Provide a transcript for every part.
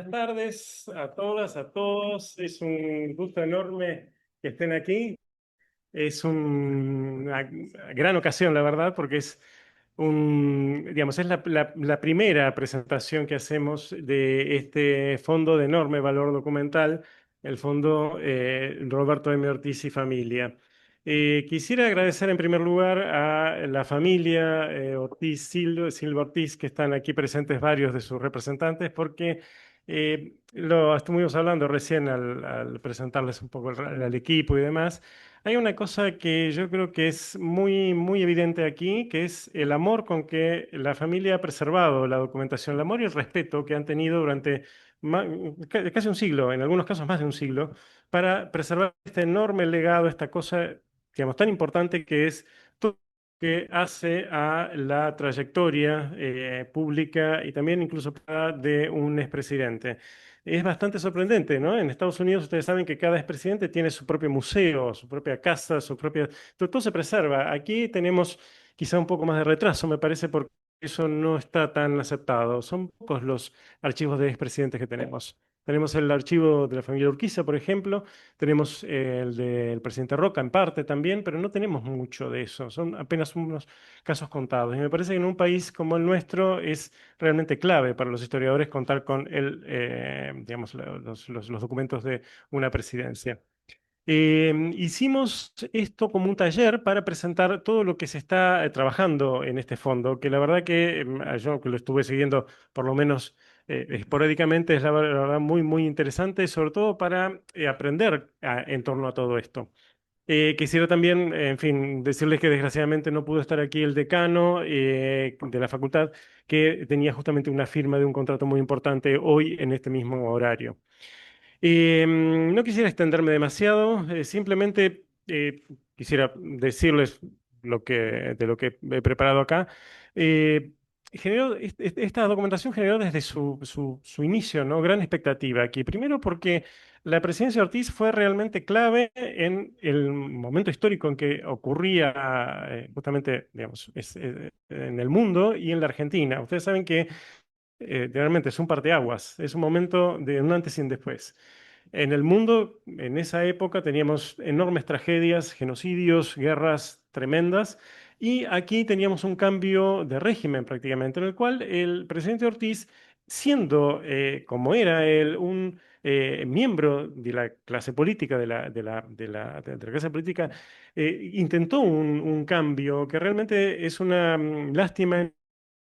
Buenas tardes a todas, a todos. Es un gusto enorme que estén aquí. Es una gran ocasión, la verdad, porque digamos, es la primera presentación que hacemos de este fondo de enorme valor documental, el fondo Roberto M. Ortiz y Familia. Quisiera agradecer en primer lugar a la familia Ortiz Silva Ortiz, que están aquí presentes varios de sus representantes, porque lo estuvimos hablando recién al presentarles un poco al equipo y demás. Hay una cosa que yo creo que es muy, muy evidente aquí, que es el amor con que la familia ha preservado la documentación, el amor y el respeto que han tenido durante casi un siglo, en algunos casos más de un siglo, para preservar este enorme legado, esta cosa, digamos, tan importante que es todo lo que hace a la trayectoria pública y también incluso de un expresidente. Es bastante sorprendente, ¿no? En Estados Unidos ustedes saben que cada expresidente tiene su propio museo, su propia casa, su propia... Todo se preserva. Aquí tenemos quizá un poco más de retraso, me parece, porque eso no está tan aceptado. Son pocos los archivos de expresidentes que tenemos. Tenemos el archivo de la familia Urquiza, por ejemplo, tenemos el del presidente Roca en parte también, pero no tenemos mucho de eso. Son apenas unos casos contados. Y me parece que en un país como el nuestro es realmente clave para los historiadores contar con digamos, los documentos de una presidencia. Hicimos esto como un taller para presentar todo lo que se está trabajando en este fondo, que la verdad que yo que lo estuve siguiendo por lo menos esporádicamente, es la verdad muy, muy interesante, sobre todo para aprender en torno a todo esto. Quisiera también, en fin, decirles que desgraciadamente no pudo estar aquí el decano de la facultad, que tenía justamente una firma de un contrato muy importante hoy en este mismo horario. No quisiera extenderme demasiado, simplemente quisiera decirles de lo que he preparado acá. Eh, Esta documentación generó desde su inicio, ¿no? Gran expectativa aquí. Primero porque la presidencia de Ortiz fue realmente clave en el momento histórico en que ocurría justamente, digamos, en el mundo y en la Argentina. Ustedes saben que realmente es un parteaguas, es un momento de un antes y un después. En el mundo, en esa época, teníamos enormes tragedias, genocidios, guerras tremendas, y aquí teníamos un cambio de régimen prácticamente, en el cual el presidente Ortiz, siendo como era él un miembro de la clase política, de la clase política, intentó un cambio que realmente es una lástima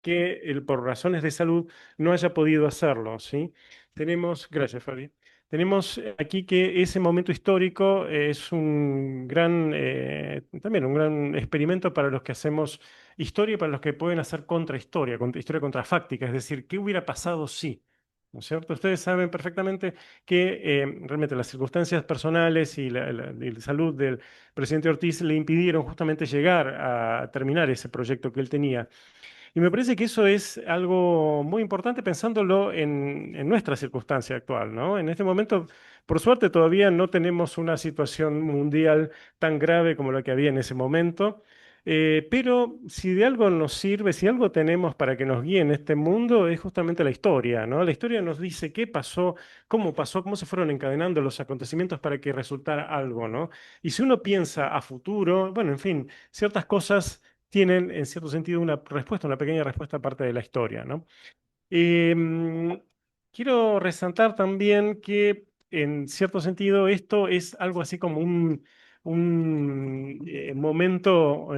que él, por razones de salud, no haya podido hacerlo, ¿sí? Gracias, Fabi. Tenemos aquí que ese momento histórico es un gran, también un gran experimento para los que hacemos historia y para los que pueden hacer contrahistoria, historia contrafáctica, es decir, ¿qué hubiera pasado si? ¿No es cierto? Ustedes saben perfectamente que realmente las circunstancias personales y y la salud del presidente Ortiz le impidieron justamente llegar a terminar ese proyecto que él tenía. Y me parece que eso es algo muy importante pensándolo en nuestra circunstancia actual, ¿no? En este momento, por suerte, todavía no tenemos una situación mundial tan grave como la que había en ese momento, pero si de algo nos sirve, si algo tenemos para que nos guíe en este mundo, es justamente la historia, ¿no? La historia nos dice qué pasó, cómo se fueron encadenando los acontecimientos para que resultara algo, ¿no? Y si uno piensa a futuro, bueno, en fin, ciertas cosas tienen en cierto sentido una respuesta, una pequeña respuesta aparte de la historia, ¿no? Em, Quiero resaltar también que en cierto sentido esto es algo así como un momento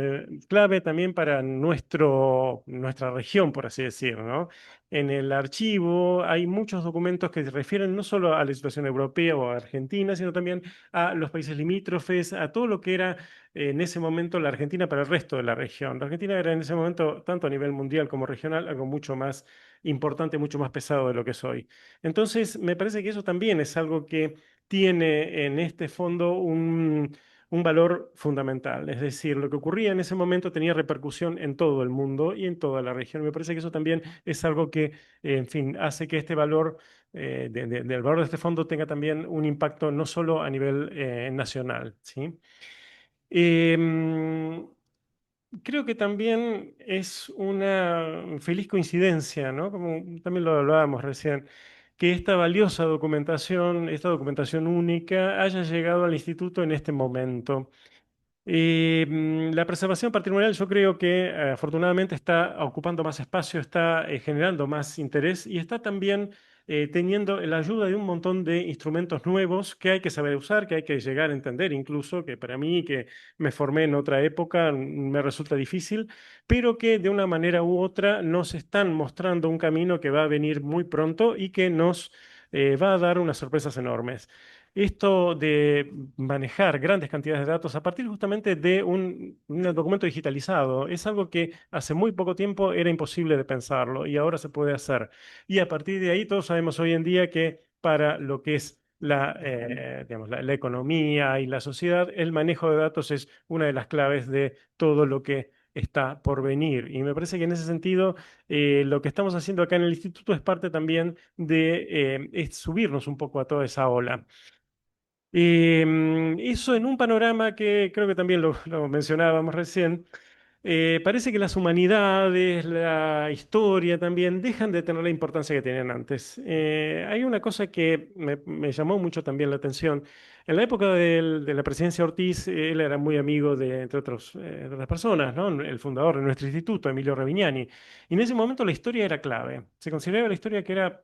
clave también para nuestra región, por así decirlo, ¿no? En el archivo hay muchos documentos que se refieren no solo a la situación europea o argentina, sino también a los países limítrofes, a todo lo que era en ese momento la Argentina para el resto de la región. La Argentina era en ese momento, tanto a nivel mundial como regional, algo mucho más importante, mucho más pesado de lo que soy. Entonces, me parece que eso también es algo que tiene en este fondo un valor fundamental. Es decir, lo que ocurría en ese momento tenía repercusión en todo el mundo y en toda la región. Me parece que eso también es algo que, en fin, hace que este valor, del valor de este fondo tenga también un impacto no solo a nivel nacional, ¿sí? Em, Creo que también es una feliz coincidencia, ¿no? Como también lo hablábamos recién, que esta valiosa documentación, esta documentación única, haya llegado al instituto en este momento. La preservación patrimonial yo creo que afortunadamente está ocupando más espacio, está generando más interés y está también teniendo la ayuda de un montón de instrumentos nuevos que hay que saber usar, que hay que llegar a entender incluso, que para mí que me formé en otra época me resulta difícil, pero que de una manera u otra nos están mostrando un camino que va a venir muy pronto y que nos va a dar unas sorpresas enormes. Esto de manejar grandes cantidades de datos a partir justamente de un documento digitalizado es algo que hace muy poco tiempo era imposible de pensarlo y ahora se puede hacer. Y a partir de ahí todos sabemos hoy en día que para lo que es digamos, la economía y la sociedad, el manejo de datos es una de las claves de todo lo que está por venir. Y me parece que en ese sentido, lo que estamos haciendo acá en el instituto es parte también de es subirnos un poco a toda esa ola. Eso en un panorama que creo que también lo mencionábamos recién, parece que las humanidades, la historia también dejan de tener la importancia que tenían antes. Hay una cosa que me llamó mucho también la atención. En la época de la presidencia Ortiz, él era muy amigo de, entre otros, de otras personas, ¿no? El fundador de nuestro instituto, Emilio Revignani. Y en ese momento la historia era clave. Se consideraba la historia que era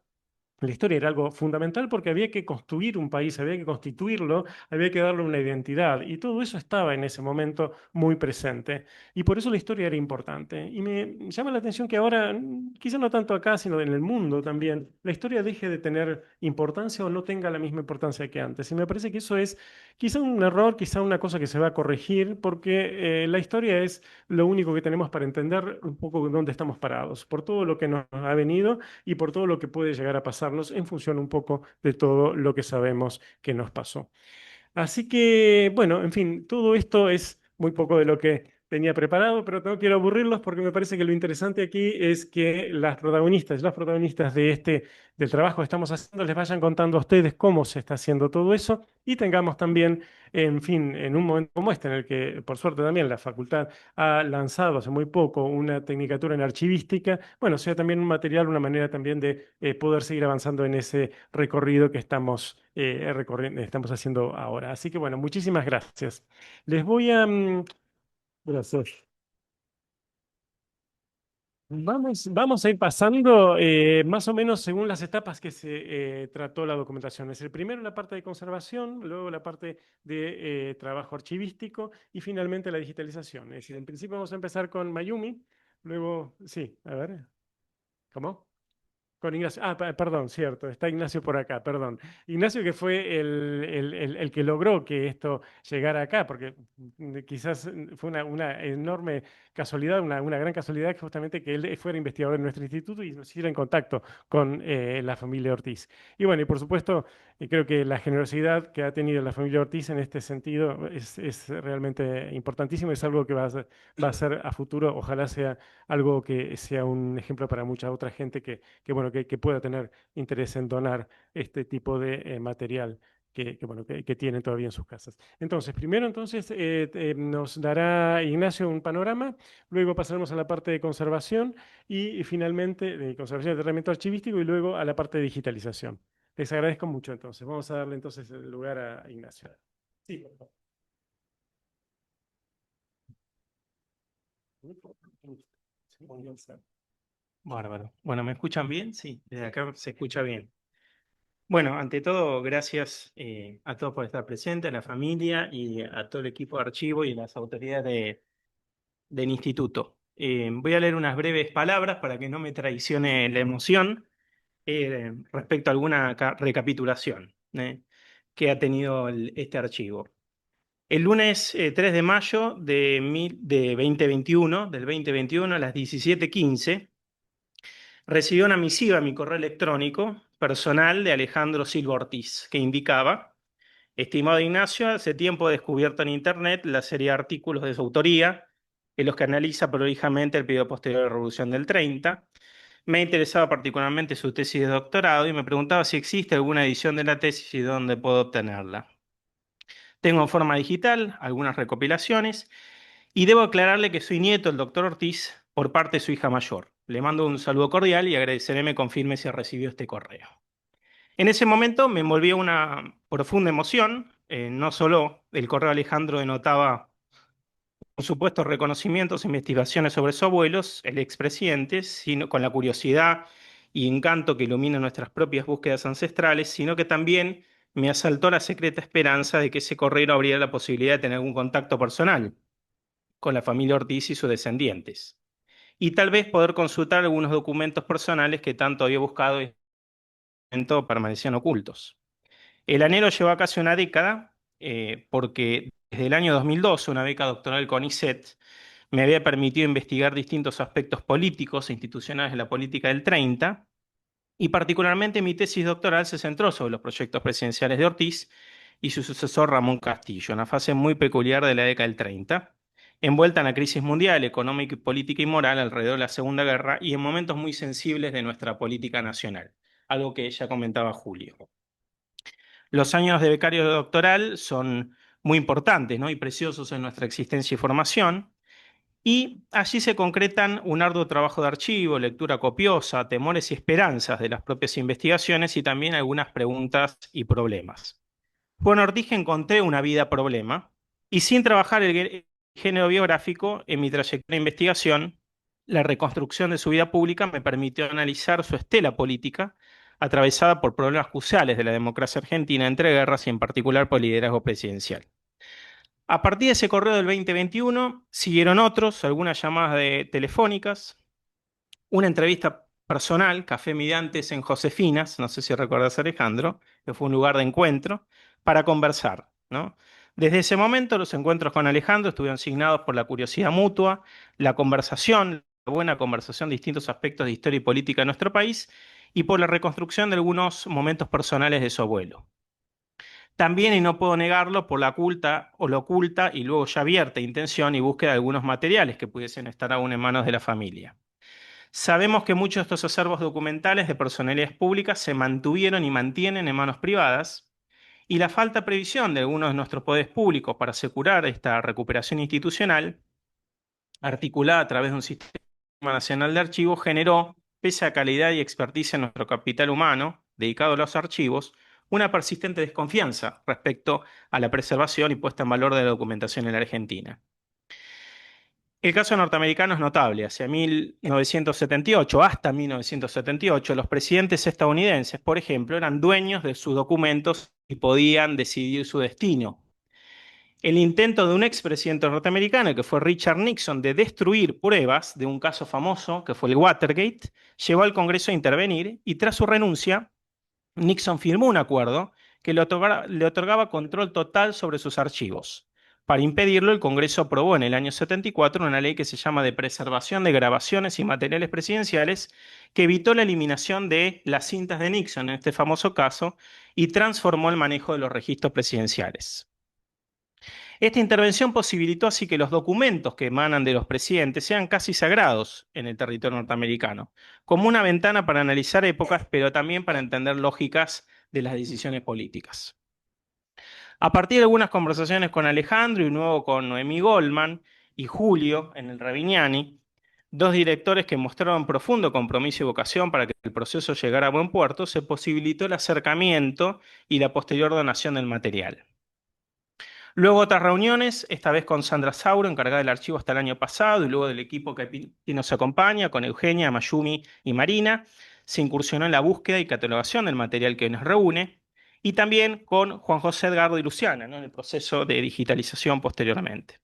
la historia era algo fundamental porque había que construir un país, había que constituirlo, había que darle una identidad y todo eso estaba en ese momento muy presente. Y por eso la historia era importante. Y me llama la atención que ahora, quizá no tanto acá, sino en el mundo también, la historia deje de tener importancia o no tenga la misma importancia que antes. Y me parece que eso es quizá un error, quizá una cosa que se va a corregir porque la historia es lo único que tenemos para entender un poco dónde estamos parados, por todo lo que nos ha venido y por todo lo que puede llegar a pasarnos en función un poco de todo lo que sabemos que nos pasó. Así que, bueno, en fin, todo esto es muy poco de lo que tenía preparado, pero no quiero aburrirlos porque me parece que lo interesante aquí es que las protagonistas de del trabajo que estamos haciendo, les vayan contando a ustedes cómo se está haciendo todo eso y tengamos también, en fin, en un momento como este, en el que, por suerte también, la facultad ha lanzado hace muy poco una tecnicatura en archivística, bueno, sea también un material, una manera también de poder seguir avanzando en ese recorrido que estamos haciendo ahora. Así que bueno, muchísimas gracias. Les voy a... gracias. Vamos a ir pasando más o menos según las etapas que se trató la documentación. Es el primero la parte de conservación, luego la parte de trabajo archivístico y finalmente la digitalización. Es decir, en principio vamos a empezar con Mayumi, luego, sí, a ver, ¿cómo? Con Ignacio. Ah, perdón, cierto, está Ignacio por acá, perdón. Ignacio que fue el que logró que esto llegara acá, porque quizás fue una enorme casualidad, una gran casualidad que justamente que él fuera investigador en nuestro instituto y nos hiciera en contacto con la familia Ortiz. Y bueno, y por supuesto, creo que la generosidad que ha tenido la familia Ortiz en este sentido es realmente importantísimo, es algo que va a ser a futuro, ojalá sea algo que sea un ejemplo para mucha otra gente que, bueno, que pueda tener interés en donar este tipo de material bueno, que tienen todavía en sus casas. Entonces, primero entonces nos dará Ignacio un panorama, luego pasaremos a la parte de conservación y finalmente de conservación de tratamiento archivístico y luego a la parte de digitalización. Les agradezco mucho entonces. Vamos a darle entonces el lugar a Ignacio. Sí, por favor. Bárbaro. Bueno, ¿me escuchan bien? Sí, desde acá se escucha bien. Bueno, ante todo, gracias a todos por estar presentes, a la familia y a todo el equipo de archivo y las autoridades del instituto. Voy a leer unas breves palabras para que no me traicione la emoción respecto a alguna recapitulación que ha tenido este archivo. El lunes 3 de mayo de 2021, del 2021 a las 17:15, recibió una misiva a mi correo electrónico personal de Alejandro Silva Ortiz, que indicaba: estimado Ignacio, hace tiempo he descubierto en Internet la serie de artículos de su autoría, en los que analiza prolijamente el periodo posterior a la Revolución del 30. Me ha interesado particularmente su tesis de doctorado y me preguntaba si existe alguna edición de la tesis y dónde puedo obtenerla. Tengo en forma digital algunas recopilaciones y debo aclararle que soy nieto del doctor Ortiz por parte de su hija mayor. Le mando un saludo cordial y agradeceré me confirme si recibió este correo. En ese momento me envolvió una profunda emoción. No solo el correo Alejandro denotaba por supuesto, reconocimientos e investigaciones sobre su abuelo, el expresidente, sino con la curiosidad y encanto que ilumina nuestras propias búsquedas ancestrales, sino que también me asaltó la secreta esperanza de que ese correo abriera la posibilidad de tener algún contacto personal con la familia Ortiz y sus descendientes, y tal vez poder consultar algunos documentos personales que tanto había buscado y permanecían ocultos. El anhelo lleva casi una década, porque desde el año 2012 una beca doctoral CONICET me había permitido investigar distintos aspectos políticos e institucionales de la política del 30, y particularmente mi tesis doctoral se centró sobre los proyectos presidenciales de Ortiz y su sucesor Ramón Castillo, una fase muy peculiar de la década del 30, envuelta en la crisis mundial, económica, política y moral alrededor de la Segunda Guerra y en momentos muy sensibles de nuestra política nacional, algo que ya comentaba Julio. Los años de becario doctoral son muy importantes, ¿no?, y preciosos en nuestra existencia y formación, y allí se concretan un arduo trabajo de archivo, lectura copiosa, temores y esperanzas de las propias investigaciones y también algunas preguntas y problemas. Fue en Ortiz que encontré una vida problema, y sin trabajar el género biográfico en mi trayectoria de investigación, la reconstrucción de su vida pública me permitió analizar su estela política, atravesada por problemas cruciales de la democracia argentina entre guerras y en particular por el liderazgo presidencial. A partir de ese correo del 2021 siguieron otros, algunas llamadas telefónicas, una entrevista personal, Café Mirantes en Josefinas, no sé si recuerdas, Alejandro, que fue un lugar de encuentro, para conversar, ¿no? Desde ese momento los encuentros con Alejandro estuvieron signados por la curiosidad mutua, la conversación, la buena conversación de distintos aspectos de historia y política de nuestro país, y por la reconstrucción de algunos momentos personales de su abuelo. También, y no puedo negarlo, por la oculta o la oculta y luego ya abierta intención y búsqueda de algunos materiales que pudiesen estar aún en manos de la familia. Sabemos que muchos de estos acervos documentales de personalidades públicas se mantuvieron y mantienen en manos privadas, y la falta de previsión de algunos de nuestros poderes públicos para asegurar esta recuperación institucional, articulada a través de un sistema nacional de archivos, generó, pese a calidad y experticia en nuestro capital humano dedicado a los archivos, una persistente desconfianza respecto a la preservación y puesta en valor de la documentación en la Argentina. El caso norteamericano es notable. Hacia 1978, hasta 1978, los presidentes estadounidenses, por ejemplo, eran dueños de sus documentos y podían decidir su destino. El intento de un expresidente norteamericano, que fue Richard Nixon, de destruir pruebas de un caso famoso, que fue el Watergate, llevó al Congreso a intervenir, y tras su renuncia, Nixon firmó un acuerdo que le otorgaba control total sobre sus archivos. Para impedirlo, el Congreso aprobó en el año 74 una ley que se llama de preservación de grabaciones y materiales presidenciales, que evitó la eliminación de las cintas de Nixon en este famoso caso y transformó el manejo de los registros presidenciales. Esta intervención posibilitó así que los documentos que emanan de los presidentes sean casi sagrados en el territorio norteamericano, como una ventana para analizar épocas, pero también para entender lógicas de las decisiones políticas. A partir de algunas conversaciones con Alejandro y luego con Noemí Goldman y Julio en el Ravignani, dos directores que mostraron profundo compromiso y vocación para que el proceso llegara a buen puerto, se posibilitó el acercamiento y la posterior donación del material. Luego otras reuniones, esta vez con Sandra Sauro, encargada del archivo hasta el año pasado, y luego del equipo que nos acompaña, con Eugenia, Mayumi y Marina, se incursionó en la búsqueda y catalogación del material que nos reúne, y también con Juan José Edgardo y Luciana, ¿no?, en el proceso de digitalización posteriormente.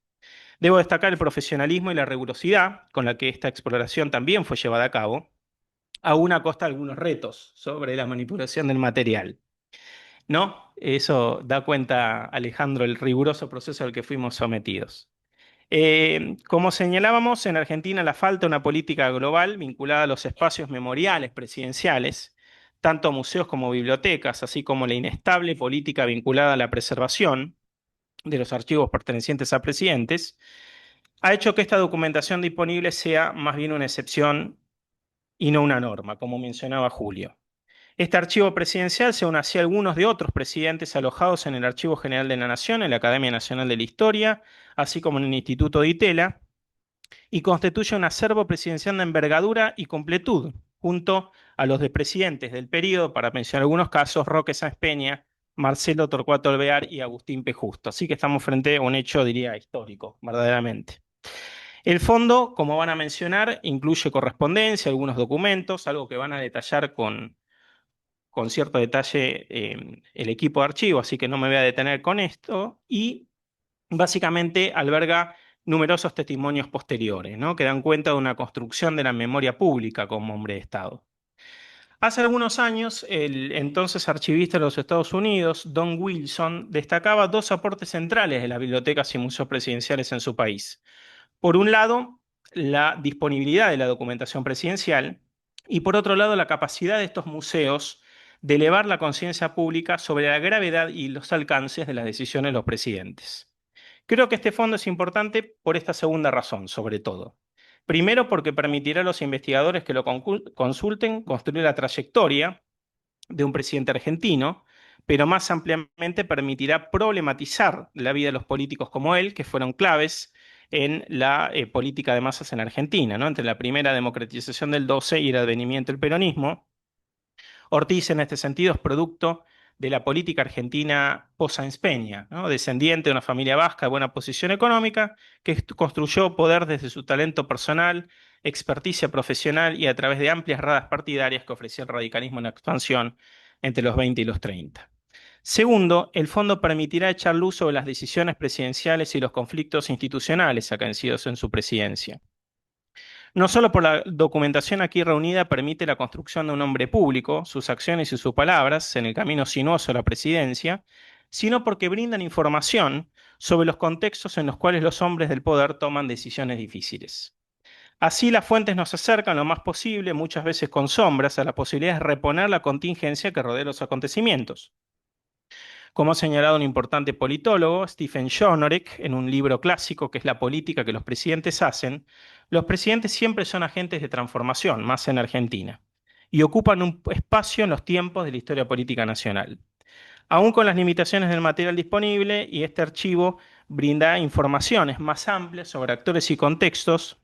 Debo destacar el profesionalismo y la rigurosidad con la que esta exploración también fue llevada a cabo, aún a costa de algunos retos sobre la manipulación del material, ¿no? Eso da cuenta, Alejandro, el riguroso proceso al que fuimos sometidos. Como señalábamos, en Argentina la falta de una política global vinculada a los espacios memoriales presidenciales, tanto museos como bibliotecas, así como la inestable política vinculada a la preservación de los archivos pertenecientes a presidentes, ha hecho que esta documentación disponible sea más bien una excepción y no una norma, como mencionaba Julio. Este archivo presidencial se une así a algunos de otros presidentes alojados en el Archivo General de la Nación, en la Academia Nacional de la Historia, así como en el Instituto de Itela, y constituye un acervo presidencial de envergadura y completud, junto a los de presidentes del periodo, para mencionar algunos casos, Roque Sáenz Peña, Marcelo Torcuato Alvear y Agustín P. Justo. Así que estamos frente a un hecho, diría, histórico, verdaderamente. El fondo, como van a mencionar, incluye correspondencia, algunos documentos, algo que van a detallar con cierto detalle el equipo de archivo, así que no me voy a detener con esto, y básicamente alberga numerosos testimonios posteriores, ¿no? Que dan cuenta de una construcción de la memoria pública como hombre de Estado. Hace algunos años, el entonces archivista de los Estados Unidos, Don Wilson, destacaba dos aportes centrales de las bibliotecas y museos presidenciales en su país. Por un lado, la disponibilidad de la documentación presidencial y por otro lado, la capacidad de estos museos de elevar la conciencia pública sobre la gravedad y los alcances de las decisiones de los presidentes. Creo que este fondo es importante por esta segunda razón, sobre todo. Primero, porque permitirá a los investigadores que lo consulten construir la trayectoria de un presidente argentino, pero más ampliamente permitirá problematizar la vida de los políticos como él, que fueron claves en la política de masas en Argentina, ¿no? Entre la primera democratización del 12 y el advenimiento del peronismo. Ortiz, en este sentido, es producto de la política argentina post-Sáenz Peña, ¿no? Descendiente de una familia vasca de buena posición económica, que construyó poder desde su talento personal, experticia profesional y a través de amplias radas partidarias que ofrecía el radicalismo en expansión entre los 20 y los 30. Segundo, el fondo permitirá echar luz sobre las decisiones presidenciales y los conflictos institucionales acaecidos en su presidencia. No solo por la documentación aquí reunida permite la construcción de un hombre público, sus acciones y sus palabras en el camino sinuoso a la presidencia, sino porque brindan información sobre los contextos en los cuales los hombres del poder toman decisiones difíciles. Así las fuentes nos acercan lo más posible, muchas veces con sombras, a la posibilidad de reponer la contingencia que rodea los acontecimientos. Como ha señalado un importante politólogo, Stephen Schonorek, en un libro clásico que es La política que los presidentes hacen, los presidentes siempre son agentes de transformación, más en Argentina, y ocupan un espacio en los tiempos de la historia política nacional. Aún con las limitaciones del material disponible, y este archivo brinda informaciones más amplias sobre actores y contextos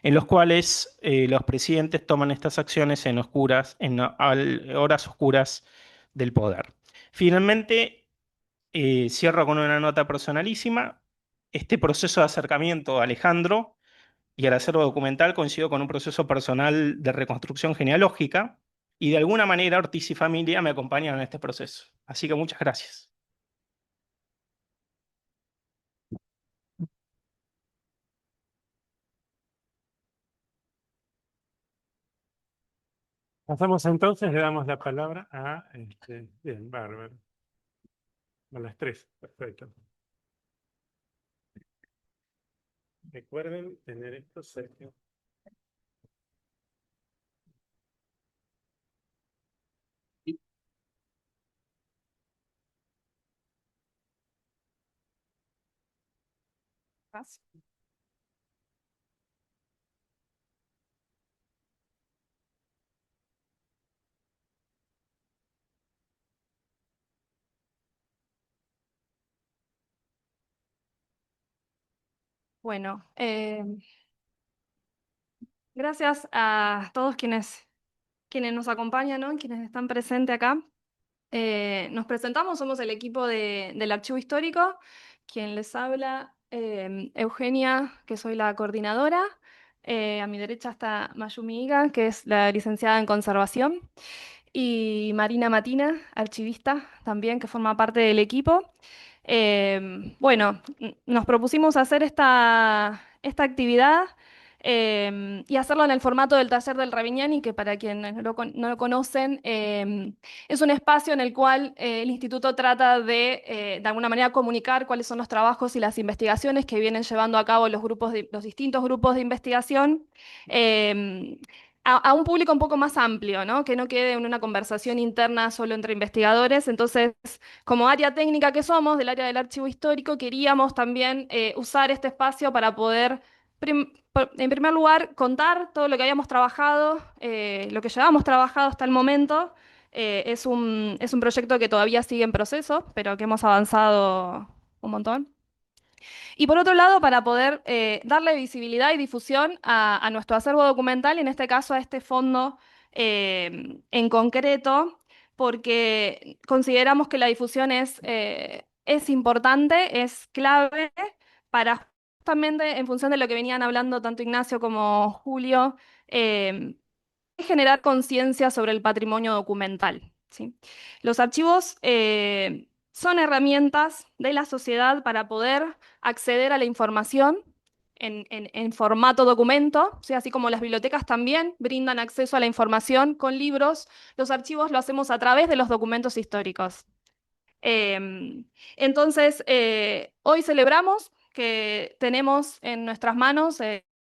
en los cuales los presidentes toman estas acciones en horas oscuras del poder. Finalmente, cierro con una nota personalísima. Este proceso de acercamiento a Alejandro y al acervo documental coincidió con un proceso personal de reconstrucción genealógica y de alguna manera Ortiz y familia me acompañaron en este proceso. Así que muchas gracias. Pasamos entonces, le damos la palabra bien, bárbaro, a las tres, perfecto. Recuerden tener esto cerca. Bueno, gracias a todos quienes nos acompañan, ¿no? Quienes están presentes acá. Nos presentamos, somos el equipo del Archivo Histórico. Quien les habla, Eugenia, que soy la coordinadora. A mi derecha está Mayumi Iga, que es la licenciada en Conservación. Y Marina Matina, archivista también, que forma parte del equipo. Bueno, nos propusimos hacer esta actividad y hacerlo en el formato del taller del Ravignani, que para quienes no lo conocen, es un espacio en el cual el instituto trata de alguna manera comunicar cuáles son los trabajos y las investigaciones que vienen llevando a cabo los distintos grupos de investigación. eh, a un público un poco más amplio, ¿no? Que no quede en una conversación interna solo entre investigadores. Entonces, como área técnica que somos, del área del archivo histórico, queríamos también usar este espacio para poder, en primer lugar, contar todo lo que habíamos trabajado, lo que llevamos trabajado hasta el momento. Es un proyecto que todavía sigue en proceso, pero que hemos avanzado un montón. Y por otro lado, para poder darle visibilidad y difusión a nuestro acervo documental, en este caso a este fondo en concreto, porque consideramos que la difusión es importante, es clave para justamente en función de lo que venían hablando tanto Ignacio como Julio, eh, generar conciencia sobre el patrimonio documental, ¿sí? Los archivos son herramientas de la sociedad para poder acceder a la información en formato documento, ¿sí? Así como las bibliotecas también brindan acceso a la información con libros, los archivos lo hacemos a través de los documentos históricos. Entonces, hoy celebramos que tenemos en nuestras manos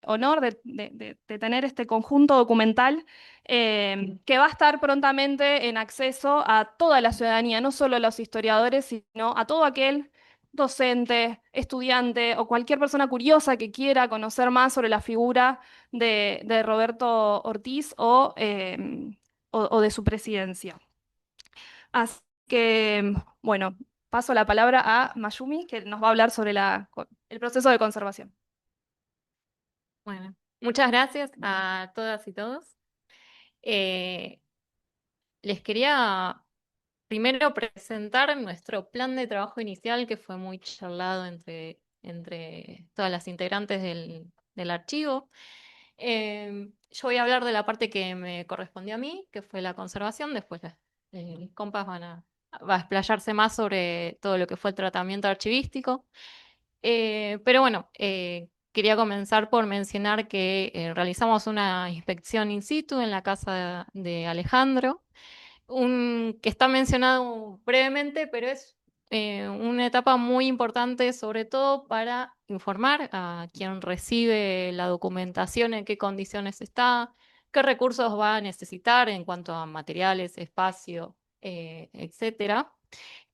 honor de tener este conjunto documental que va a estar prontamente en acceso a toda la ciudadanía, no solo a los historiadores, sino a todo aquel docente, estudiante o cualquier persona curiosa que quiera conocer más sobre la figura de Roberto Ortiz o de su presidencia. Así que, bueno, paso la palabra a Mayumi, que nos va a hablar sobre el proceso de conservación. Bueno, muchas gracias a todas y todos. Eh, Les quería primero presentar nuestro plan de trabajo inicial, que fue muy charlado entre todas las integrantes del archivo. Yo voy a hablar de la parte que me correspondió a mí, que fue la conservación. Después mis compas va a explayarse más sobre todo lo que fue el tratamiento archivístico. Pero bueno, quería comenzar por mencionar que realizamos una inspección in situ en la casa de Alejandro, que está mencionado brevemente, pero es una etapa muy importante, sobre todo para informar a quien recibe la documentación en qué condiciones está, qué recursos va a necesitar en cuanto a materiales, espacio, etcétera.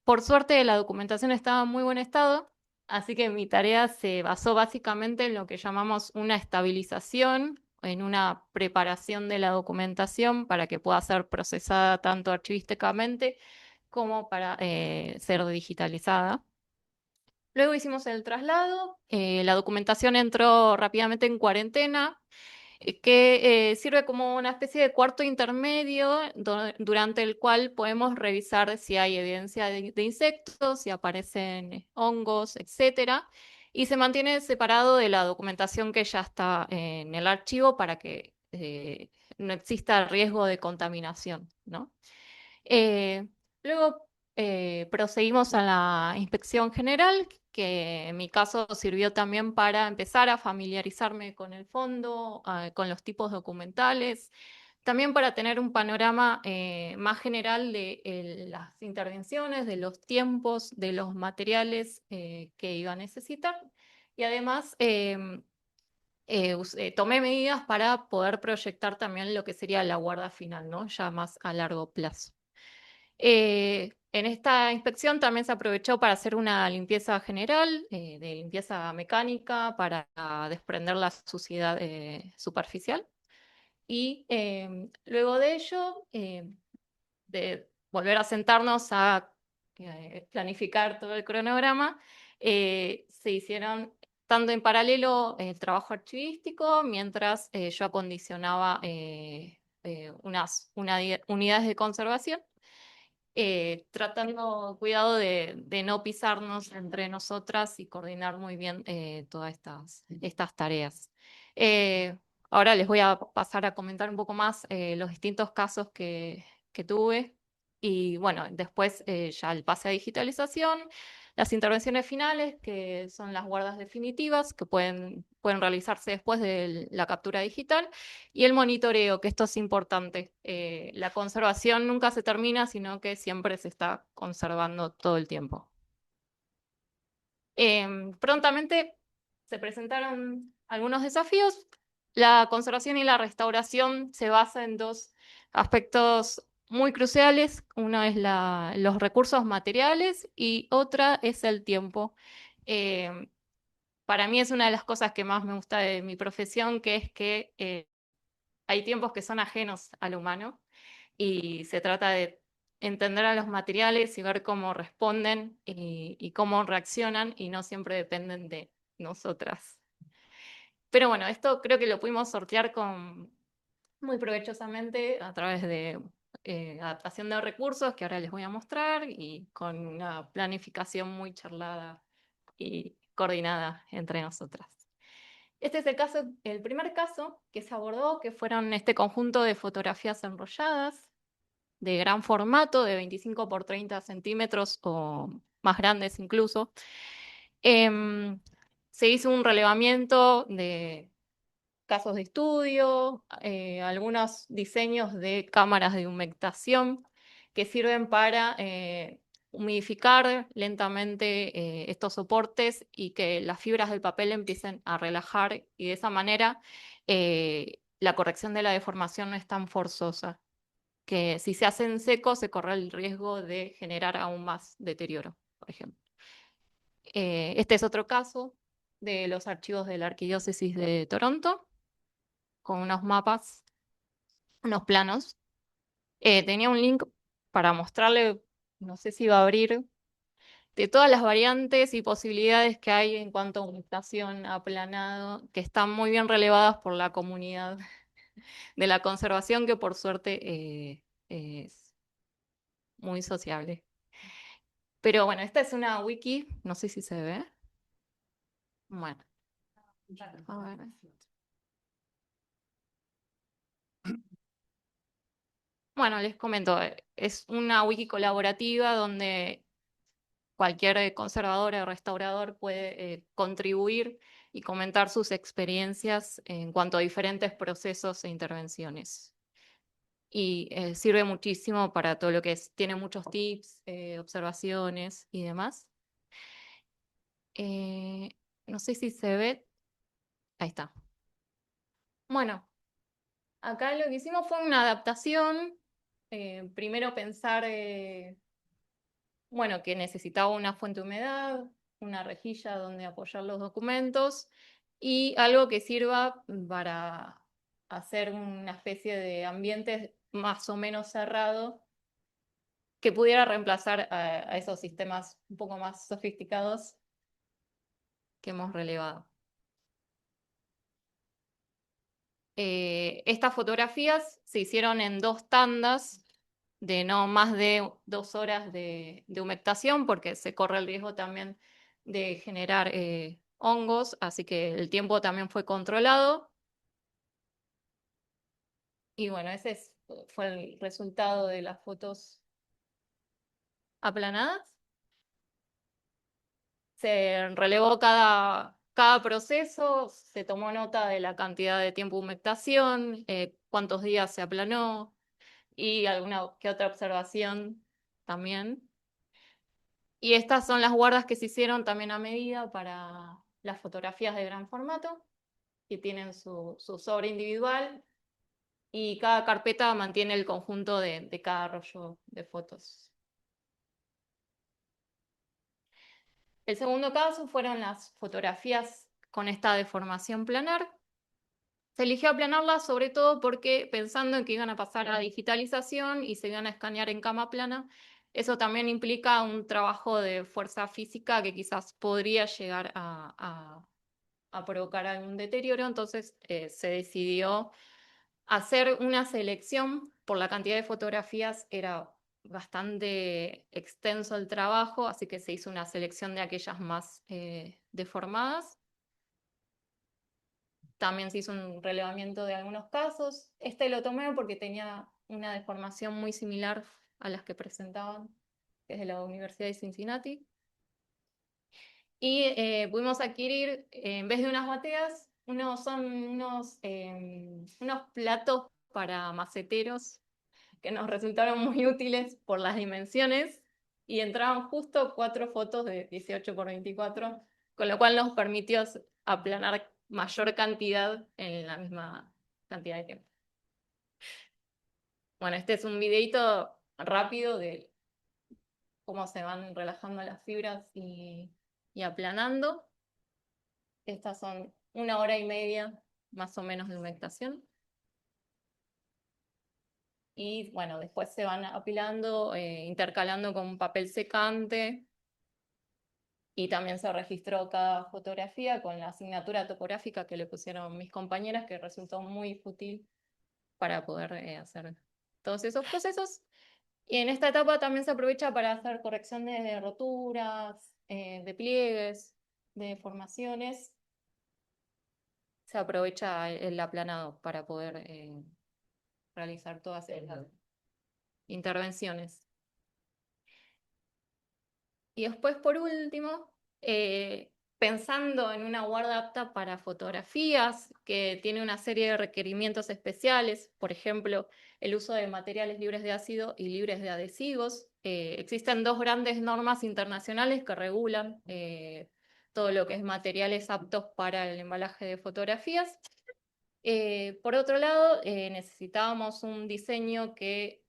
Por suerte, la documentación estaba en muy buen estado, así que mi tarea se basó básicamente en lo que llamamos una estabilización, en una preparación de la documentación para que pueda ser procesada tanto archivísticamente como para ser digitalizada. Luego hicimos el traslado, la documentación entró rápidamente en cuarentena, que sirve como una especie de cuarto intermedio durante el cual podemos revisar si hay evidencia de insectos, si aparecen hongos, etcétera, y se mantiene separado de la documentación que ya está en el archivo para que no exista riesgo de contaminación, ¿no? Eh, Luego proseguimos a la inspección general, que en mi caso sirvió también para empezar a familiarizarme con el fondo, con los tipos documentales, también para tener un panorama más general de las intervenciones, de los tiempos, de los materiales que iba a necesitar. Y además tomé medidas para poder proyectar también lo que sería la guarda final, ¿no? Ya más a largo plazo. En esta inspección también se aprovechó para hacer una limpieza general, de limpieza mecánica, para desprender la suciedad superficial. Y luego de ello, de volver a sentarnos a planificar todo el cronograma, se hicieron tanto en paralelo el trabajo archivístico, mientras yo acondicionaba unas unidades de conservación, tratando cuidado de no pisarnos entre nosotras y coordinar muy bien todas estas tareas. Eh, Ahora les voy a pasar a comentar un poco más los distintos casos que tuve y bueno, después ya el pase a digitalización, las intervenciones finales, que son las guardas definitivas, que pueden realizarse después de la captura digital, y el monitoreo, que esto es importante. La conservación nunca se termina, sino que siempre se está conservando todo el tiempo. Prontamente se presentaron algunos desafíos. La conservación y la restauración se basa en dos aspectos muy cruciales. Uno es los recursos materiales y otra es el tiempo. Para mí es una de las cosas que más me gusta de mi profesión, que es que hay tiempos que son ajenos al humano y se trata de entender a los materiales y ver cómo responden y cómo reaccionan y no siempre dependen de nosotras. Pero bueno, esto creo que lo pudimos sortear muy provechosamente a través de adaptación de recursos que ahora les voy a mostrar y con una planificación muy charlada y coordinada entre nosotras. Este es el primer caso que se abordó, que fueron este conjunto de fotografías enrolladas de gran formato, de 25 por 30 centímetros o más grandes incluso. Se hizo un relevamiento de casos de estudio, algunos diseños de cámaras de humectación que sirven para humidificar lentamente estos soportes y que las fibras del papel empiecen a relajar y de esa manera la corrección de la deformación no es tan forzosa, que si se hace en seco se corre el riesgo de generar aún más deterioro, por ejemplo. Este es otro caso de los archivos de la Arquidiócesis de Toronto, con unos mapas, unos planos. Tenía un link para mostrarle, no sé si va a abrir, de todas las variantes y posibilidades que hay en cuanto a humectación, aplanado, que están muy bien relevadas por la comunidad de la conservación, que por suerte es muy sociable. Pero bueno, esta es una wiki, no sé si se ve. Bueno, a ver. Bueno, les comento, es una wiki colaborativa donde cualquier conservador o restaurador puede contribuir y comentar sus experiencias en cuanto a diferentes procesos e intervenciones. Y sirve muchísimo para todo lo que es, tiene muchos tips, observaciones y demás. No sé si se ve, ahí está. Bueno, acá lo que hicimos fue una adaptación. Primero pensar bueno, que necesitaba una fuente de humedad, una rejilla donde apoyar los documentos y algo que sirva para hacer una especie de ambiente más o menos cerrado que pudiera reemplazar a esos sistemas un poco más sofisticados que hemos relevado. Estas fotografías se hicieron en 2 tandas de no más de 2 horas de humectación, porque se corre el riesgo también de generar hongos, así que el tiempo también fue controlado. Y bueno, fue el resultado de las fotos aplanadas. Se relevó cada proceso, se tomó nota de la cantidad de tiempo de humectación, cuántos días se aplanó y alguna que otra observación también. Y estas son las guardas que se hicieron también a medida para las fotografías de gran formato, que tienen su sobre individual y cada carpeta mantiene el conjunto de cada rollo de fotos. El segundo caso fueron las fotografías con esta deformación planar. Se eligió aplanarlas sobre todo porque pensando en que iban a pasar a digitalización y se iban a escanear en cama plana, eso también implica un trabajo de fuerza física que quizás podría llegar a provocar algún deterioro. Entonces se decidió hacer una selección por la cantidad de fotografías. Era bastante extenso el trabajo, así que se hizo una selección de aquellas más deformadas. También se hizo un relevamiento de algunos casos. Este lo tomé porque tenía una deformación muy similar a las que presentaban, que es de la Universidad de Cincinnati. Y pudimos adquirir, en vez de unas bateas, son unos platos para maceteros que nos resultaron muy útiles por las dimensiones y entraban justo 4 fotos de 18 por 24, con lo cual nos permitió aplanar mayor cantidad en la misma cantidad de tiempo. Bueno, este es un videito rápido de cómo se van relajando las fibras y aplanando. Estas son 1 hora y media más o menos de humectación. y bueno, después se van apilando, intercalando con papel secante, y también se registró cada fotografía con la asignatura topográfica que le pusieron mis compañeras, que resultó muy útil para poder hacer todos esos procesos. Y en esta etapa también se aprovecha para hacer corrección de roturas, de pliegues, de deformaciones. Se aprovecha el aplanado para poder realizar todas esas intervenciones. Y después, por último, pensando en una guarda apta para fotografías, que tiene una serie de requerimientos especiales, por ejemplo, el uso de materiales libres de ácido y libres de adhesivos. Existen dos grandes normas internacionales que regulan todo lo que es materiales aptos para el embalaje de fotografías. Por otro lado, necesitábamos un diseño que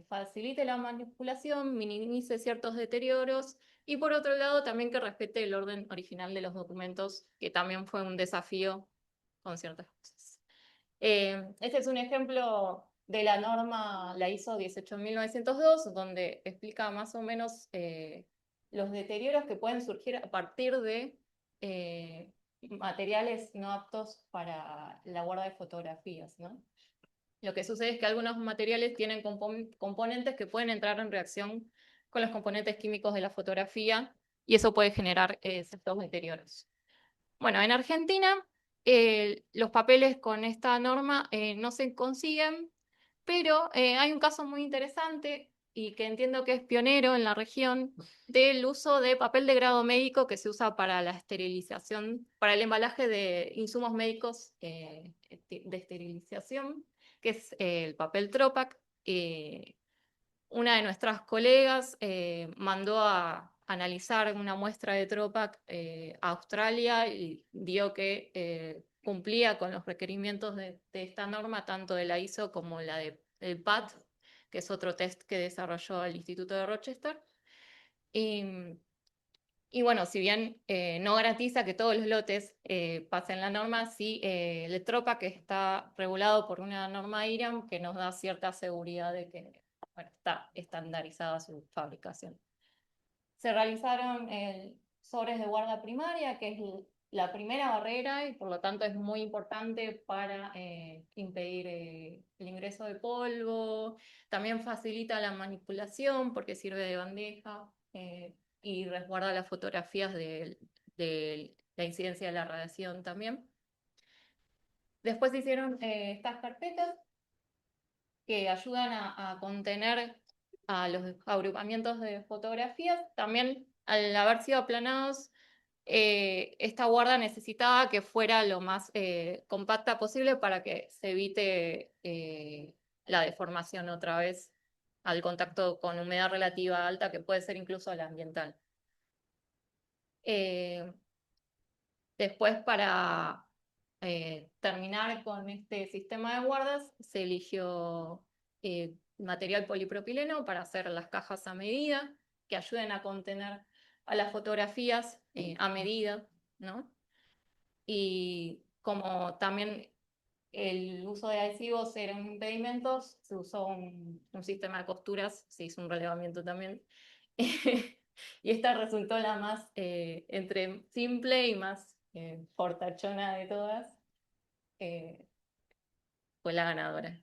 facilite la manipulación, minimice ciertos deterioros, y por otro lado también que respete el orden original de los documentos, que también fue un desafío con ciertas cosas. Este es un ejemplo de la norma, la ISO 18902, donde explica más o menos los deterioros que pueden surgir a partir de materiales no aptos para la guarda de fotografías, ¿no? Lo que sucede es que algunos materiales tienen componentes que pueden entrar en reacción con los componentes químicos de la fotografía, y eso puede generar ciertos deterioros. Bueno, en Argentina los papeles con esta norma no se consiguen, pero hay un caso muy interesante y que entiendo que es pionero en la región del uso de papel de grado médico que se usa para la esterilización, para el embalaje de insumos médicos de esterilización, que es el papel Tropac. Una de nuestras colegas mandó a analizar una muestra de Tropac a Australia y vio que cumplía con los requerimientos de esta norma, tanto de la ISO como la del PAT, que es otro test que desarrolló el Instituto de Rochester. Y bueno, si bien no garantiza que todos los lotes pasen la norma, sí el Tropac está regulado por una norma IRAM que nos da cierta seguridad de que bueno, está estandarizada su fabricación. Se realizaron sobres de guarda primaria, que es la primera barrera y por lo tanto es muy importante para impedir el ingreso de polvo. También facilita la manipulación porque sirve de bandeja y resguarda las fotografías de la incidencia de la radiación también. Después se hicieron estas carpetas que ayudan a contener a los agrupamientos de fotografías. También al haber sido aplanados, esta guarda necesitaba que fuera lo más compacta posible para que se evite la deformación otra vez al contacto con humedad relativa alta, que puede ser incluso la ambiental. Después, para terminar con este sistema de guardas, se eligió material polipropileno para hacer las cajas a medida, que ayuden a contener a las fotografías a medida, ¿no? Y como también el uso de adhesivos era un impedimento, se usó un sistema de costuras, se hizo un relevamiento también. Y esta resultó la más entre simple y más fortachona de todas. Fue la ganadora.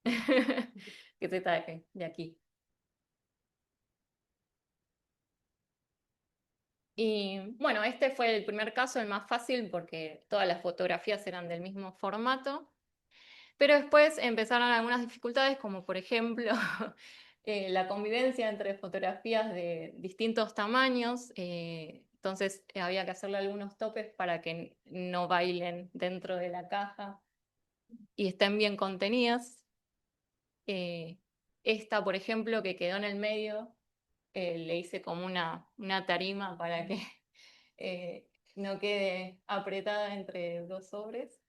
Que se traje de aquí. Y bueno, este fue el primer caso, el más fácil, porque todas las fotografías eran del mismo formato. Pero después empezaron algunas dificultades, como por ejemplo la convivencia entre fotografías de distintos tamaños. Entonces había que hacerle algunos topes para que no bailen dentro de la caja y estén bien contenidas. Esta, por ejemplo, que quedó en el medio, le hice como una tarima para que no quede apretada entre dos sobres.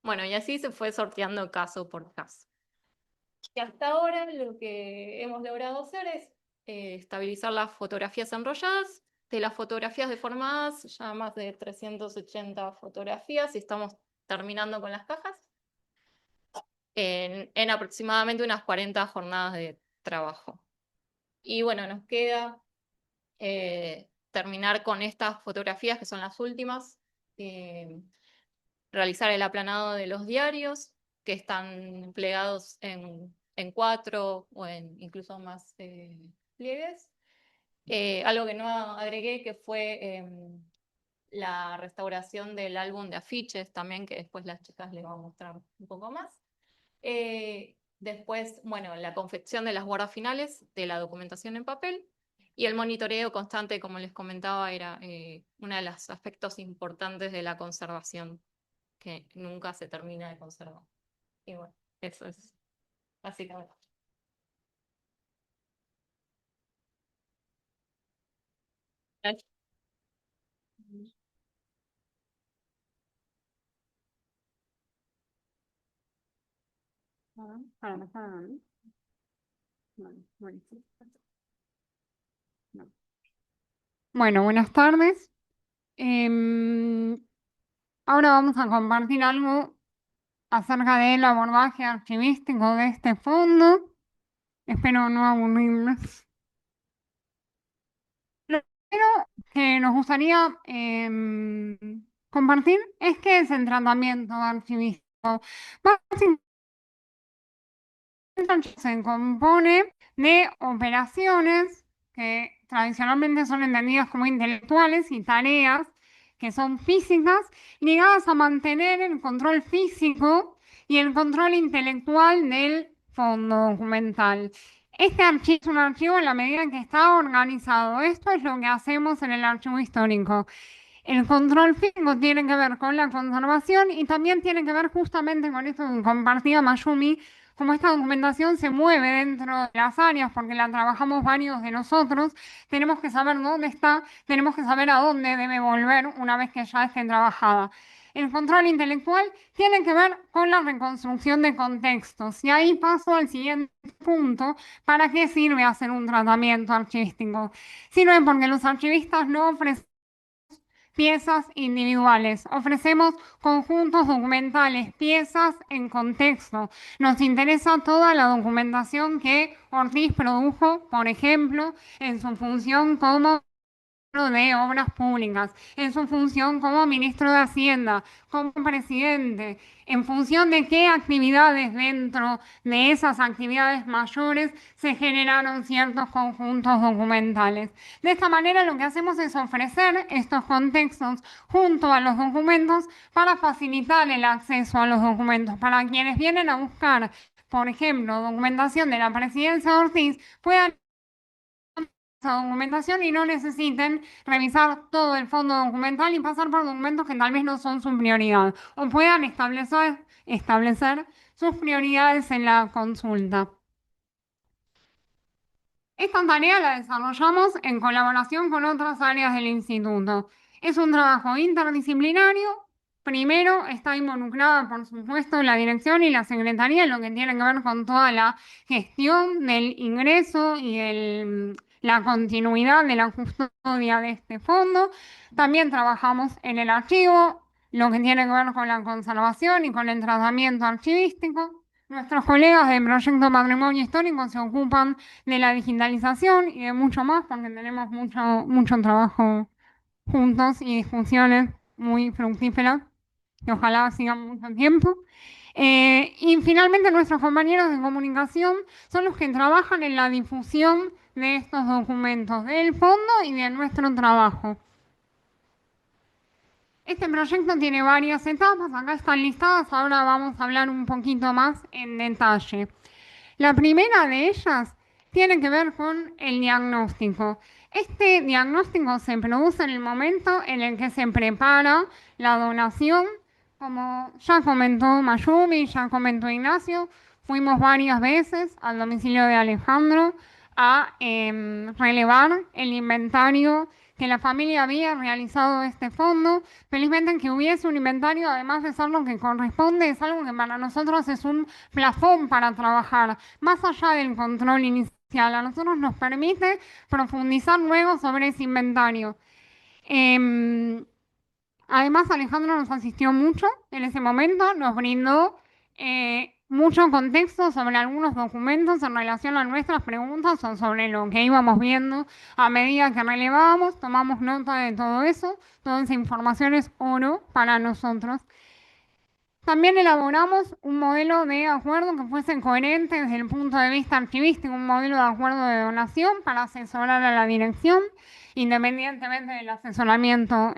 Bueno, y así se fue sorteando caso por caso. Y hasta ahora lo que hemos logrado hacer es estabilizar las fotografías enrolladas. De las fotografías deformadas, ya más de 380 fotografías, y estamos terminando con las cajas. en aproximadamente unas 40 jornadas de trabajo. Y bueno, nos queda terminar con estas fotografías, que son las últimas, realizar el aplanado de los diarios, que están plegados en 4 o en incluso más pliegues. Algo que no agregué, que fue la restauración del álbum de afiches también, que después las chicas les van a mostrar un poco más. Después, bueno, la confección de las guardas finales de la documentación en papel y el monitoreo constante, como les comentaba, era uno de los aspectos importantes de la conservación, que nunca se termina de conservar. Y bueno, eso es básicamente. Para empezar, ¿no? Bueno, sí. No. Bueno, buenas tardes. Ahora vamos a compartir algo acerca del abordaje archivístico de este fondo. Espero no aburrirles. Lo primero que nos gustaría compartir es qué es el tratamiento archivístico. Básicamente se compone de operaciones que tradicionalmente son entendidas como intelectuales y tareas que son físicas ligadas a mantener el control físico y el control intelectual del fondo documental. Este archivo es un archivo en la medida en que está organizado. Esto es lo que hacemos en el archivo histórico. El control físico tiene que ver con la conservación y también tiene que ver justamente con esto que compartía Mayumi, como esta documentación se mueve dentro de las áreas, porque la trabajamos varios de nosotros, tenemos que saber dónde está, tenemos que saber a dónde debe volver una vez que ya esté trabajada. El control intelectual tiene que ver con la reconstrucción de contextos. Y ahí paso al siguiente punto: ¿para qué sirve hacer un tratamiento archivístico? Sirve porque los archivistas no ofrecen piezas individuales, ofrecemos conjuntos documentales, piezas en contexto. Nos interesa toda la documentación que Ortiz produjo, por ejemplo, en su función como de Obras Públicas, en su función como ministro de Hacienda, como presidente, en función de qué actividades dentro de esas actividades mayores se generaron ciertos conjuntos documentales. De esta manera lo que hacemos es ofrecer estos contextos junto a los documentos para facilitar el acceso a los documentos, para quienes vienen a buscar, por ejemplo, documentación de la presidencia de Ortiz, puedan esa documentación y no necesiten revisar todo el fondo documental y pasar por documentos que tal vez no son su prioridad, o puedan establecer sus prioridades en la consulta. Esta tarea la desarrollamos en colaboración con otras áreas del instituto. Es un trabajo interdisciplinario. Primero está involucrada, por supuesto, la dirección y la secretaría en lo que tiene que ver con toda la gestión del ingreso y la continuidad de la custodia de este fondo. También trabajamos en el archivo, lo que tiene que ver con la conservación y con el tratamiento archivístico. Nuestros colegas del Proyecto Patrimonio Histórico se ocupan de la digitalización y de mucho más, porque tenemos mucho trabajo juntos y discusiones muy fructíferas que ojalá sigan mucho tiempo. Y finalmente nuestros compañeros de comunicación son los que trabajan en la difusión de estos documentos del fondo y de nuestro trabajo. Este proyecto tiene varias etapas, acá están listadas, ahora vamos a hablar un poquito más en detalle. La primera de ellas tiene que ver con el diagnóstico. Este diagnóstico se produce en el momento en el que se prepara la donación. Como ya comentó Mayumi, ya comentó Ignacio, fuimos varias veces al domicilio de Alejandro a relevar el inventario que la familia había realizado de este fondo. Felizmente que hubiese un inventario, además de ser lo que corresponde, es algo que para nosotros es un plafón para trabajar, más allá del control inicial. A nosotros nos permite profundizar luego sobre ese inventario. Además, Alejandro nos asistió mucho en ese momento, nos brindó mucho contexto sobre algunos documentos en relación a nuestras preguntas o sobre lo que íbamos viendo a medida que relevábamos, tomamos nota de todo eso, toda esa información es oro para nosotros. También elaboramos un modelo de acuerdo que fuese coherente desde el punto de vista archivístico, un modelo de acuerdo de donación para asesorar a la dirección, independientemente del asesoramiento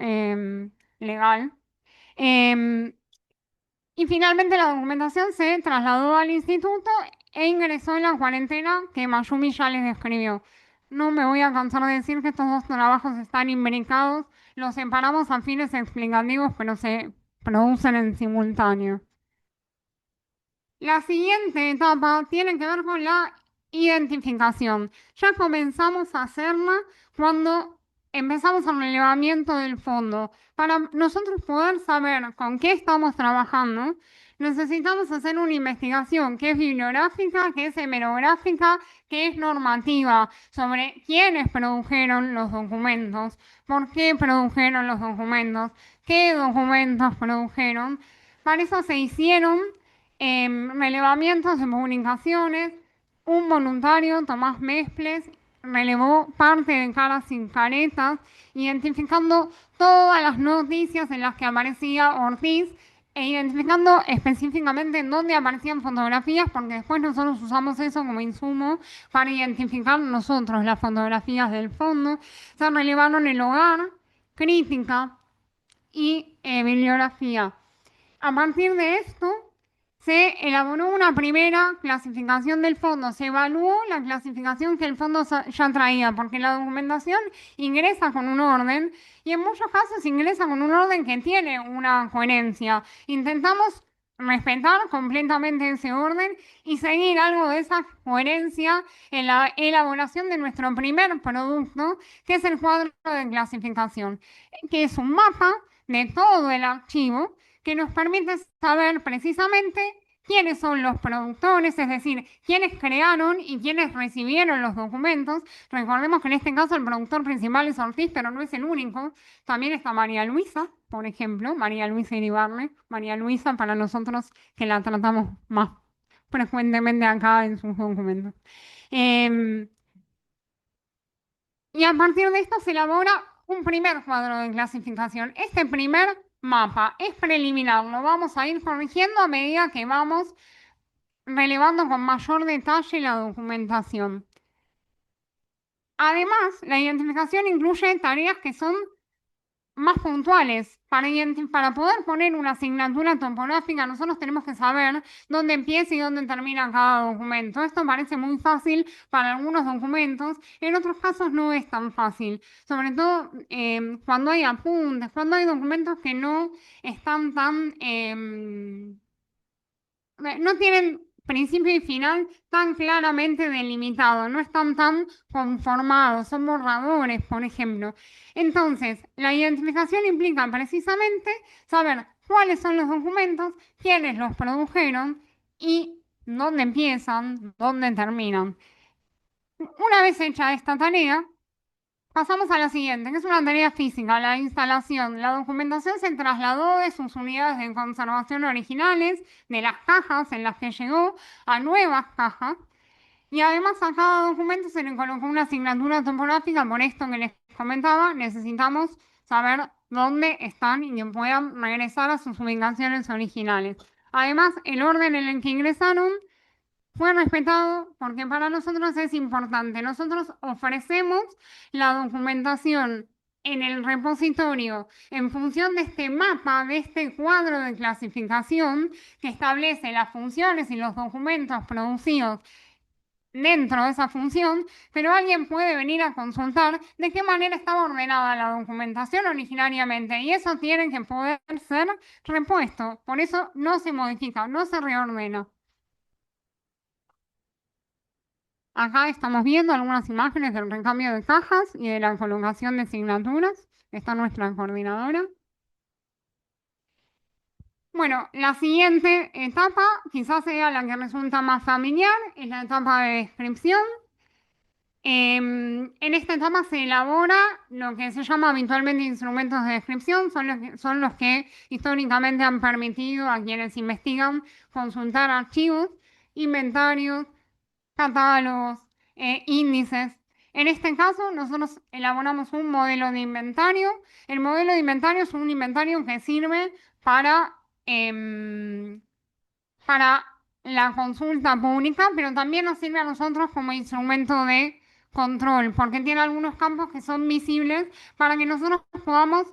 legal. Y finalmente la documentación se trasladó al instituto e ingresó en la cuarentena que Mayumi ya les describió. No me voy a cansar de decir que estos dos trabajos están imbricados, los separamos a fines explicativos, pero se producen en simultáneo. La siguiente etapa tiene que ver con la identificación. Ya comenzamos a hacerla cuando empezamos el relevamiento del fondo. Para nosotros poder saber con qué estamos trabajando, necesitamos hacer una investigación que es bibliográfica, que es hemerográfica, que es normativa, sobre quiénes produjeron los documentos, por qué produjeron los documentos, qué documentos produjeron. Para eso se hicieron relevamientos de comunicaciones. Un voluntario, Tomás Mesples, relevó parte de Caras sin Caretas, identificando todas las noticias en las que aparecía Ortiz e identificando específicamente en dónde aparecían fotografías, porque después nosotros usamos eso como insumo para identificar nosotros las fotografías del fondo. Se relevaron el hogar, crítica y bibliografía. A partir de esto, se elaboró una primera clasificación del fondo, se evaluó la clasificación que el fondo ya traía, porque la documentación ingresa con un orden y en muchos casos ingresa con un orden que tiene una coherencia. Intentamos respetar completamente ese orden y seguir algo de esa coherencia en la elaboración de nuestro primer producto, que es el cuadro de clasificación, que es un mapa de todo el archivo que nos permite saber precisamente quiénes son los productores, es decir, quiénes crearon y quiénes recibieron los documentos. Recordemos que en este caso el productor principal es Ortiz, pero no es el único. También está María Luisa, por ejemplo, María Luisa Iribarne. María Luisa para nosotros que la tratamos más frecuentemente acá en sus documentos. Y a partir de esto se elabora un primer cuadro de clasificación. Este primer mapa es preliminar, lo vamos a ir corrigiendo a medida que vamos relevando con mayor detalle la documentación. Además, la identificación incluye tareas que son más puntuales. Para poder poner una asignatura topográfica, nosotros tenemos que saber dónde empieza y dónde termina cada documento. Esto parece muy fácil para algunos documentos, en otros casos no es tan fácil. Sobre todo cuando hay apuntes, cuando hay documentos que no están tan... no tienen principio y final tan claramente delimitados, no están tan conformados, son borradores, por ejemplo. Entonces, la identificación implica precisamente saber cuáles son los documentos, quiénes los produjeron y dónde empiezan, dónde terminan. Una vez hecha esta tarea, pasamos a la siguiente, que es una tarea física, la instalación. La documentación se trasladó de sus unidades de conservación originales, de las cajas en las que llegó, a nuevas cajas. Y además a cada documento se le colocó una asignatura topográfica. Por esto que les comentaba, necesitamos saber dónde están y que puedan regresar a sus ubicaciones originales. Además, el orden en el que ingresaron fue respetado porque para nosotros es importante. Nosotros ofrecemos la documentación en el repositorio en función de este mapa, de este cuadro de clasificación que establece las funciones y los documentos producidos dentro de esa función, pero alguien puede venir a consultar de qué manera estaba ordenada la documentación originariamente y eso tiene que poder ser repuesto. Por eso no se modifica, no se reordena. Acá estamos viendo algunas imágenes del recambio de cajas y de la colocación de asignaturas. Está nuestra coordinadora. Bueno, la siguiente etapa quizás sea la que resulta más familiar, es la etapa de descripción. En en esta etapa se elabora lo que se llama habitualmente instrumentos de descripción, son los que históricamente han permitido a quienes investigan consultar archivos, inventarios, catálogos, índices. En este caso, nosotros elaboramos un modelo de inventario. El modelo de inventario es un inventario que sirve para la consulta pública, pero también nos sirve a nosotros como instrumento de control, porque tiene algunos campos que son visibles para que nosotros podamos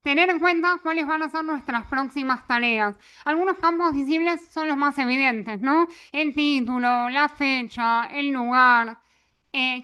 tener en cuenta cuáles van a ser nuestras próximas tareas. Algunos campos visibles son los más evidentes, ¿no? El título, la fecha, el lugar,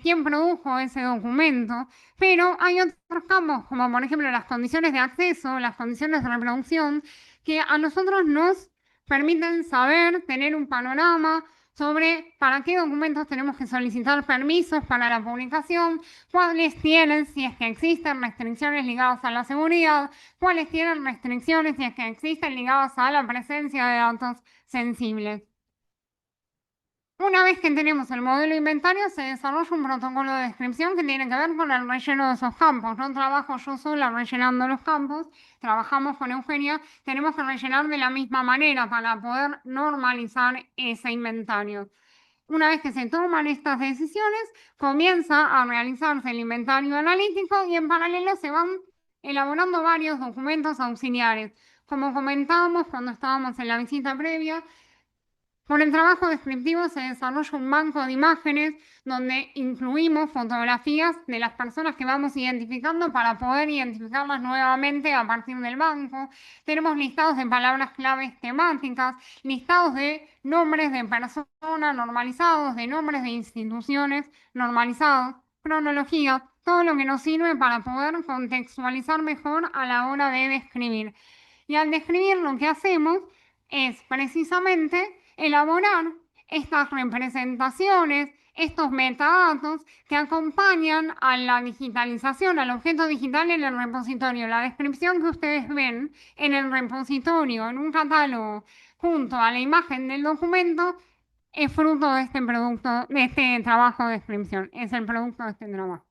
quién produjo ese documento, pero hay otros campos, como por ejemplo las condiciones de acceso, las condiciones de reproducción, que a nosotros nos permiten saber, tener un panorama sobre para qué documentos tenemos que solicitar permisos para la publicación, cuáles tienen, si es que existen restricciones ligadas a la seguridad, cuáles tienen restricciones, si es que existen, ligadas a la presencia de datos sensibles. Una vez que tenemos el modelo de inventario, se desarrolla un protocolo de descripción que tiene que ver con el relleno de esos campos. No trabajo yo sola rellenando los campos, trabajamos con Eugenia, tenemos que rellenar de la misma manera para poder normalizar ese inventario. Una vez que se toman estas decisiones, comienza a realizarse el inventario analítico y en paralelo se van elaborando varios documentos auxiliares. Como comentábamos cuando estábamos en la visita previa, por el trabajo descriptivo se desarrolla un banco de imágenes donde incluimos fotografías de las personas que vamos identificando para poder identificarlas nuevamente a partir del banco. Tenemos listados de palabras claves temáticas, listados de nombres de personas normalizados, de nombres de instituciones normalizados, cronología, todo lo que nos sirve para poder contextualizar mejor a la hora de describir. Y al describir lo que hacemos es precisamente elaborar estas representaciones, estos metadatos que acompañan a la digitalización, al objeto digital en el repositorio. La descripción que ustedes ven en el repositorio, en un catálogo, junto a la imagen del documento, es fruto de este producto, de este trabajo de descripción, es el producto de este trabajo.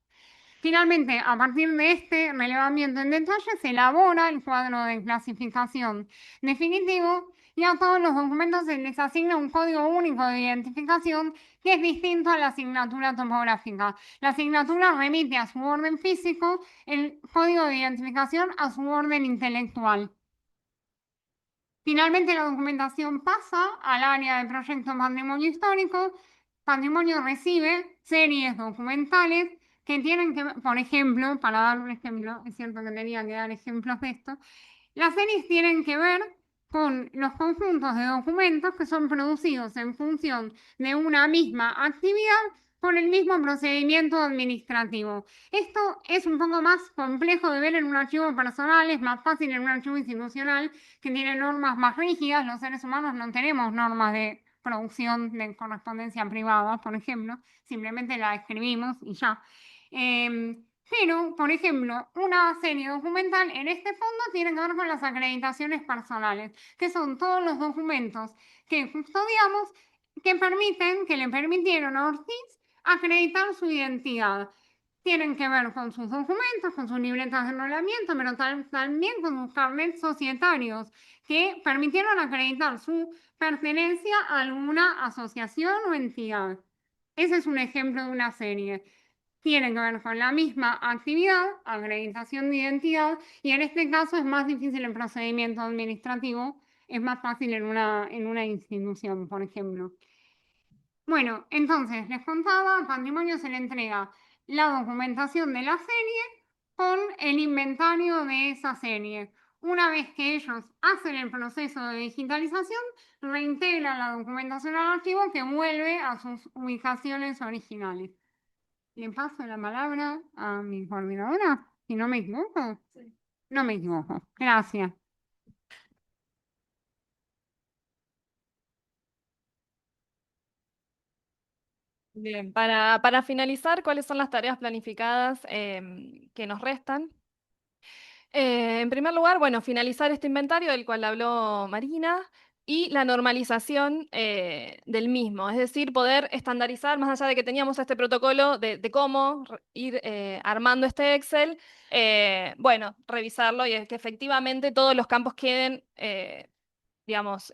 Finalmente, a partir de este relevamiento en detalle, se elabora el cuadro de clasificación definitivo y a todos los documentos se les asigna un código único de identificación que es distinto a la asignatura topográfica. La asignatura remite a su orden físico, el código de identificación a su orden intelectual. Finalmente, la documentación pasa al área de proyecto Patrimonio Histórico. Patrimonio recibe series documentales que tienen que ver, por ejemplo, para dar un ejemplo, es cierto que tenía que dar ejemplos de esto, las series tienen que ver con los conjuntos de documentos que son producidos en función de una misma actividad por el mismo procedimiento administrativo. Esto es un poco más complejo de ver en un archivo personal, es más fácil en un archivo institucional que tiene normas más rígidas. Los seres humanos no tenemos normas de producción de correspondencia privada, por ejemplo, simplemente la escribimos y ya. Pero, por ejemplo, una serie documental en este fondo tiene que ver con las acreditaciones personales, que son todos los documentos que custodiamos que le permitieron a Ortiz acreditar su identidad. Tienen que ver con sus documentos, con sus libretas de enrolamiento, pero también con sus carnets societarios, que permitieron acreditar su pertenencia a alguna asociación o entidad. Ese es un ejemplo de una serie. Tienen que ver con la misma actividad, acreditación de identidad, y en este caso es más difícil el procedimiento administrativo, es más fácil en una institución, por ejemplo. Bueno, entonces les contaba, a Patrimonio se le entrega la documentación de la serie con el inventario de esa serie. Una vez que ellos hacen el proceso de digitalización, reintegran la documentación al archivo que vuelve a sus ubicaciones originales. Le paso la palabra a mi coordinadora, si no me equivoco. Sí. No me equivoco. Gracias. Bien, para finalizar, ¿cuáles son las tareas planificadas que nos restan? En primer lugar, bueno, finalizar este inventario del cual habló Marina y la normalización del mismo, es decir, poder estandarizar, más allá de que teníamos este protocolo de cómo ir armando este Excel, bueno, revisarlo y que efectivamente todos los campos queden, digamos,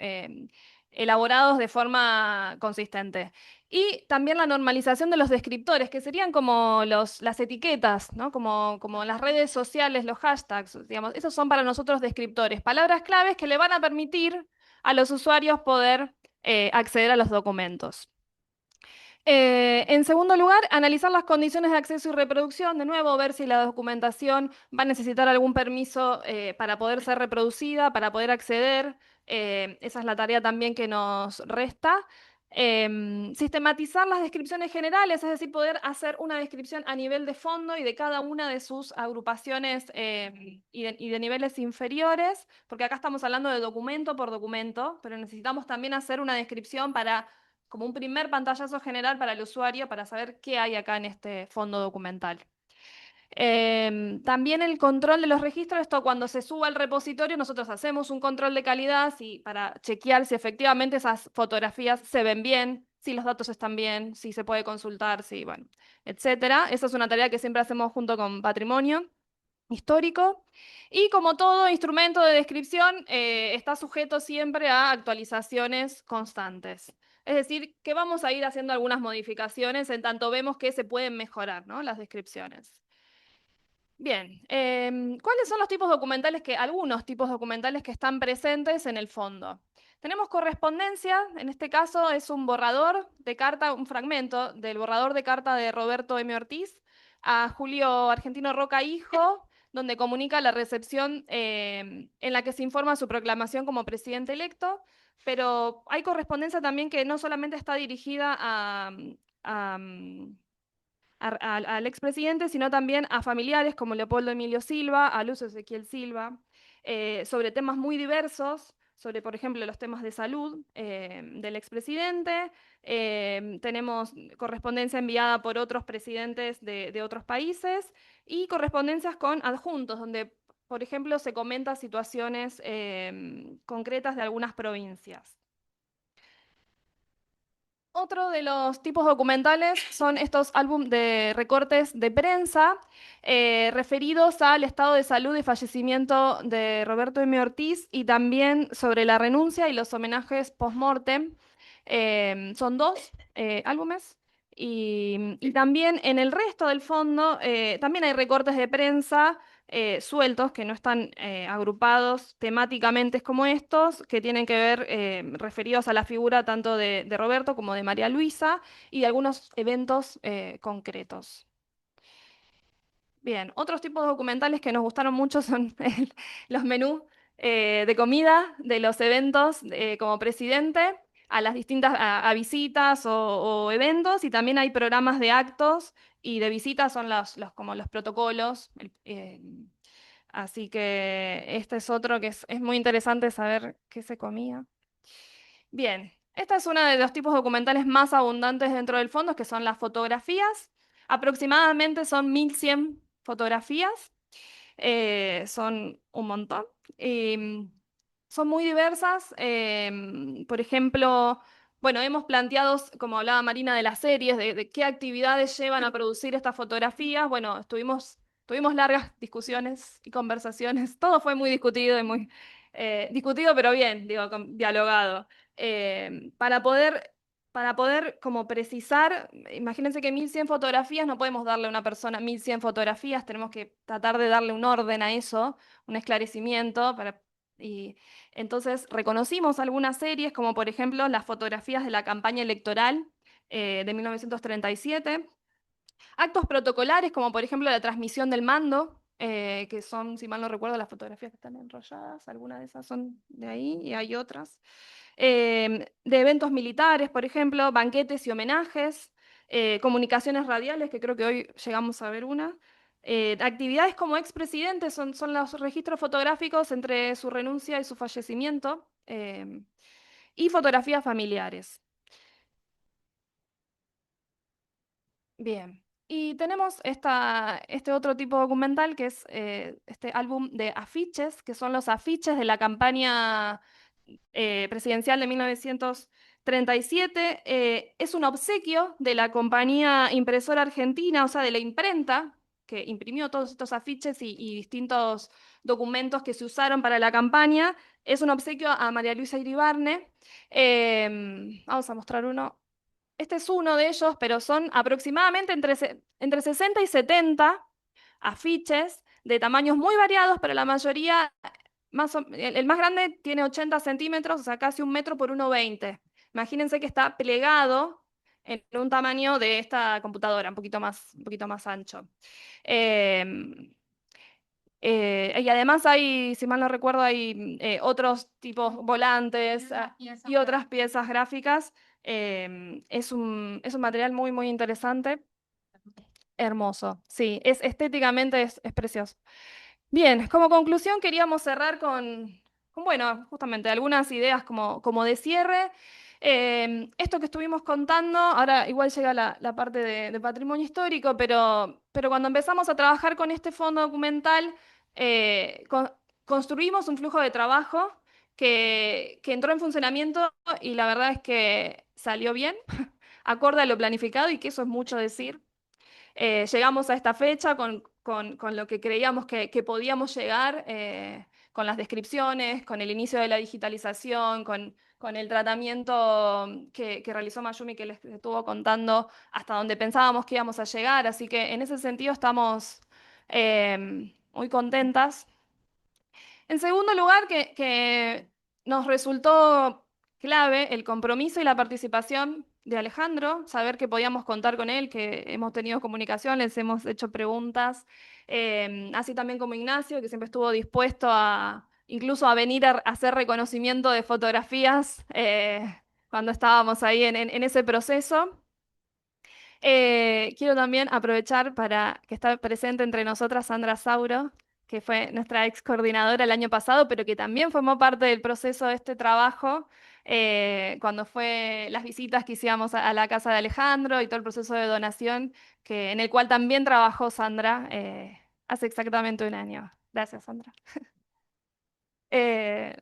elaborados de forma consistente. Y también la normalización de los descriptores, que serían como las etiquetas, ¿no? Como las redes sociales, los hashtags, digamos, esos son para nosotros descriptores, palabras claves que le van a permitir a los usuarios poder acceder a los documentos. En segundo lugar, analizar las condiciones de acceso y reproducción, de nuevo, ver si la documentación va a necesitar algún permiso para poder ser reproducida, para poder acceder. Esa es la tarea también que nos resta. Sistematizar las descripciones generales, es decir, poder hacer una descripción a nivel de fondo y de cada una de sus agrupaciones y de niveles inferiores, porque acá estamos hablando de documento por documento, pero necesitamos también hacer una descripción para como un primer pantallazo general para el usuario para saber qué hay acá en este fondo documental. También el control de los registros, esto cuando se suba al repositorio nosotros hacemos un control de calidad para chequear si efectivamente esas fotografías se ven bien, si los datos están bien, si se puede consultar, si, bueno, etcétera. Esa es una tarea que siempre hacemos junto con Patrimonio Histórico. Y como todo instrumento de descripción, está sujeto siempre a actualizaciones constantes. Es decir, que vamos a ir haciendo algunas modificaciones en tanto vemos que se pueden mejorar, ¿no?, las descripciones. Bien, ¿cuáles son los tipos documentales algunos tipos documentales que están presentes en el fondo? Tenemos correspondencia, en este caso es un borrador de carta, un fragmento del borrador de carta de Roberto M. Ortiz a Julio Argentino Roca Hijo, donde comunica la recepción en la que se informa su proclamación como presidente electo, pero hay correspondencia también que no solamente está dirigida a, al expresidente, sino también a familiares como Leopoldo Emilio Silva, a Lucio Ezequiel Silva, sobre temas muy diversos, sobre, por ejemplo, los temas de salud del expresidente. Tenemos correspondencia enviada por otros presidentes de otros países y correspondencias con adjuntos, donde, por ejemplo, se comentan situaciones concretas de algunas provincias. Otro de los tipos documentales son estos álbumes de recortes de prensa referidos al estado de salud y fallecimiento de Roberto M. Ortiz y también sobre la renuncia y los homenajes post-mortem. Son dos álbumes. Y también en el resto del fondo también hay recortes de prensa sueltos, que no están agrupados temáticamente como estos, que tienen que ver referidos a la figura tanto de Roberto como de María Luisa y de algunos eventos concretos. Bien, otros tipos de documentales que nos gustaron mucho son los menús de comida de los eventos como presidente a las distintas a visitas o eventos, y también hay programas de actos y de visitas, son como los protocolos. Así que este es otro que es muy interesante saber qué se comía. Bien, esta es una de los tipos documentales más abundantes dentro del fondo, que son las fotografías. Aproximadamente son 1100 fotografías, son un montón. Son muy diversas. Por ejemplo, bueno, hemos planteado, como hablaba Marina, de las series, de qué actividades llevan a producir estas fotografías. Bueno, tuvimos largas discusiones y conversaciones. Todo fue muy discutido y muy discutido, pero bien, digo, dialogado. Para poder como precisar, imagínense que 1100 fotografías, no podemos darle a una persona 1100 fotografías, tenemos que tratar de darle un orden a eso, un esclarecimiento, y entonces reconocimos algunas series, como por ejemplo las fotografías de la campaña electoral de 1937, actos protocolares, como por ejemplo la transmisión del mando, que son, si mal no recuerdo, las fotografías que están enrolladas, algunas de esas son de ahí y hay otras. De eventos militares, por ejemplo, banquetes y homenajes, comunicaciones radiales, que creo que hoy llegamos a ver una. Actividades como expresidente son los registros fotográficos entre su renuncia y su fallecimiento, y fotografías familiares. Bien, y tenemos este otro tipo documental que es este álbum de afiches, que son los afiches de la campaña presidencial de 1937. Es un obsequio de la compañía impresora argentina, o sea, de la imprenta, que imprimió todos estos afiches y distintos documentos que se usaron para la campaña. Es un obsequio a María Luisa Iribarne. Vamos a mostrar uno. Este es uno de ellos, pero son aproximadamente entre 60 y 70 afiches de tamaños muy variados, pero la mayoría, el más grande tiene 80 centímetros, o sea, casi 1 metro por 1,20. Imagínense que está plegado en un tamaño de esta computadora, un poquito más ancho. Y además hay, si mal no recuerdo, hay otros tipos volantes y otras piezas gráficas. Es un material muy, muy interesante. Hermoso, sí, estéticamente es precioso. Bien, como conclusión queríamos cerrar bueno, justamente algunas ideas como de cierre. Esto que estuvimos contando, ahora igual llega la parte de patrimonio histórico, pero cuando empezamos a trabajar con este fondo documental, construimos un flujo de trabajo que entró en funcionamiento y la verdad es que salió bien, acorde a lo planificado y que eso es mucho decir. Llegamos a esta fecha con lo que creíamos que podíamos llegar, con las descripciones, con el inicio de la digitalización, con el tratamiento que realizó Mayumi, que les estuvo contando hasta donde pensábamos que íbamos a llegar. Así que en ese sentido estamos muy contentas. En segundo lugar, que nos resultó clave el compromiso y la participación de Alejandro, saber que podíamos contar con él, que hemos tenido comunicación, les hemos hecho preguntas, así también como Ignacio, que siempre estuvo dispuesto incluso a venir a hacer reconocimiento de fotografías cuando estábamos ahí en ese proceso. Quiero también aprovechar para que está presente entre nosotras Sandra Sauro, que fue nuestra ex coordinadora el año pasado, pero que también formó parte del proceso de este trabajo, cuando fue las visitas que hicimos a la casa de Alejandro y todo el proceso de donación, en el cual también trabajó Sandra hace exactamente 1 año. Gracias, Sandra. Eh,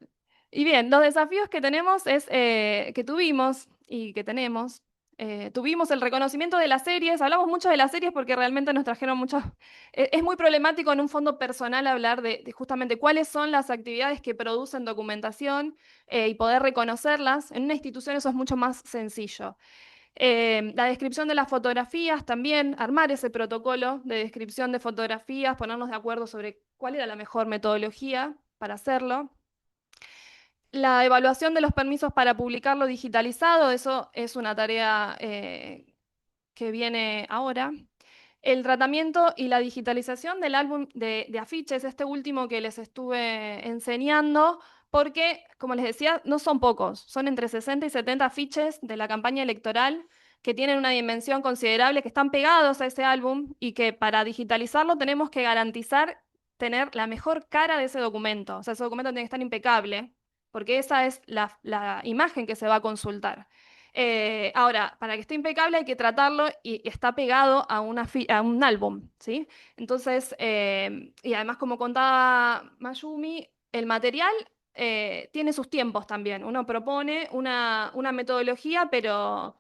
y bien, los desafíos que tenemos que tuvimos y que tenemos. Tuvimos el reconocimiento de las series, hablamos mucho de las series porque realmente nos trajeron muchos. Es muy problemático en un fondo personal hablar de justamente cuáles son las actividades que producen documentación y poder reconocerlas. En una institución eso es mucho más sencillo. La descripción de las fotografías también, armar ese protocolo de descripción de fotografías, ponernos de acuerdo sobre cuál era la mejor metodología para hacerlo. La evaluación de los permisos para publicarlo digitalizado, eso es una tarea que viene ahora. El tratamiento y la digitalización del álbum de afiches, este último que les estuve enseñando, porque, como les decía, no son pocos, son entre 60 y 70 afiches de la campaña electoral que tienen una dimensión considerable, que están pegados a ese álbum y que para digitalizarlo tenemos que garantizar tener la mejor cara de ese documento. O sea, ese documento tiene que estar impecable, porque esa es la imagen que se va a consultar. Ahora, para que esté impecable hay que tratarlo y está pegado a un álbum, ¿sí? Entonces, y además como contaba Mayumi, el material tiene sus tiempos también. Uno propone una metodología, pero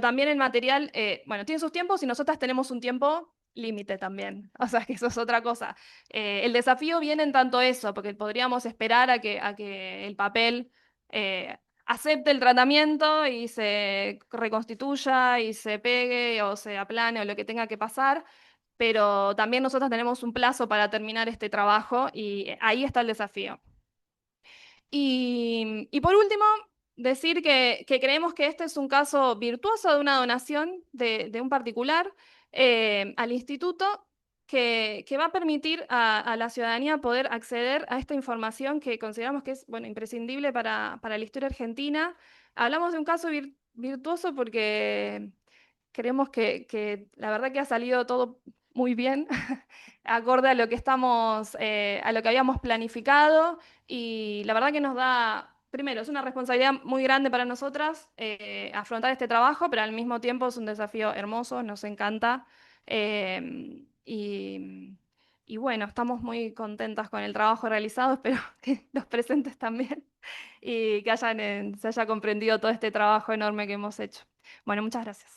también el material, bueno, tiene sus tiempos y nosotras tenemos un tiempo límite también. O sea, que eso es otra cosa. El desafío viene en tanto eso, porque podríamos esperar a que el papel acepte el tratamiento y se reconstituya y se pegue o se aplane o lo que tenga que pasar, pero también nosotros tenemos un plazo para terminar este trabajo y ahí está el desafío. Y por último, decir que creemos que este es un caso virtuoso de una donación de un particular al instituto que va a permitir a la ciudadanía poder acceder a esta información que consideramos que es, bueno, imprescindible para la historia argentina. Hablamos de un caso virtuoso porque creemos que la verdad que ha salido todo muy bien, acorde a lo que a lo que habíamos planificado, y la verdad que nos da, primero, es una responsabilidad muy grande para nosotras afrontar este trabajo, pero al mismo tiempo es un desafío hermoso, nos encanta. Y bueno, estamos muy contentas con el trabajo realizado, espero que los presentes también. y que se haya comprendido todo este trabajo enorme que hemos hecho. Bueno, muchas gracias.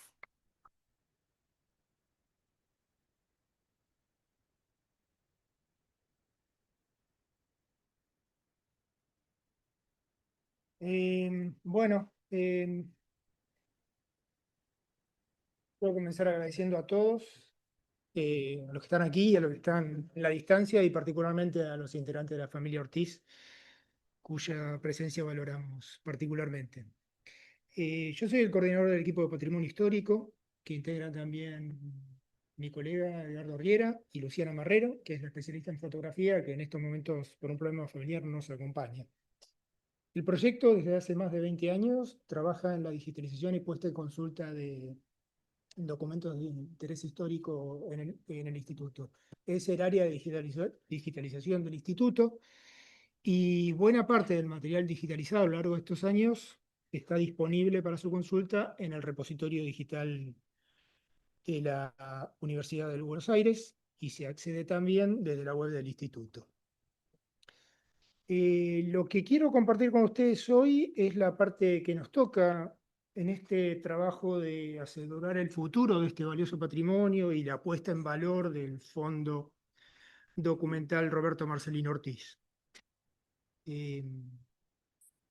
Bueno, puedo comenzar agradeciendo a todos, a los que están aquí, a los que están en la distancia y particularmente a los integrantes de la familia Ortiz, cuya presencia valoramos particularmente. Yo soy el coordinador del equipo de Patrimonio Histórico, que integra también mi colega Eduardo Riera y Luciana Marrero, que es la especialista en fotografía, que en estos momentos, por un problema familiar, no nos acompaña. El proyecto, desde hace más de 20 años, trabaja en la digitalización y puesta en consulta de documentos de interés histórico en el instituto. Es el área de digitalización del instituto y buena parte del material digitalizado a lo largo de estos años está disponible para su consulta en el repositorio digital de la Universidad de Buenos Aires y se accede también desde la web del instituto. Lo que quiero compartir con ustedes hoy es la parte que nos toca en este trabajo de asegurar el futuro de este valioso patrimonio y la puesta en valor del Fondo Documental Roberto Marcelino Ortiz.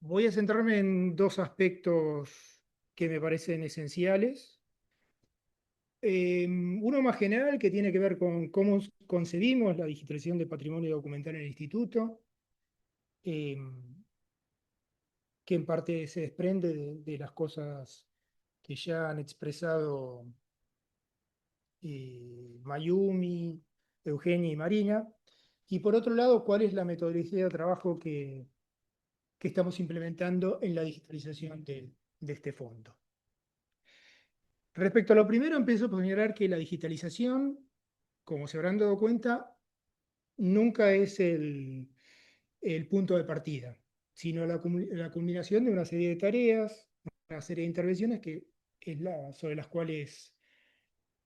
Voy a centrarme en dos aspectos que me parecen esenciales. Uno más general, que tiene que ver con cómo concebimos la digitalización de patrimonio documental en el instituto, que en parte se desprende de las cosas que ya han expresado Mayumi, Eugenia y Marina. Y por otro lado, cuál es la metodología de trabajo que estamos implementando en la digitalización de este fondo. Respecto a lo primero, empiezo por señalar que la digitalización, como se habrán dado cuenta, nunca es el punto de partida, sino la culminación de una serie de tareas, una serie de intervenciones sobre las cuales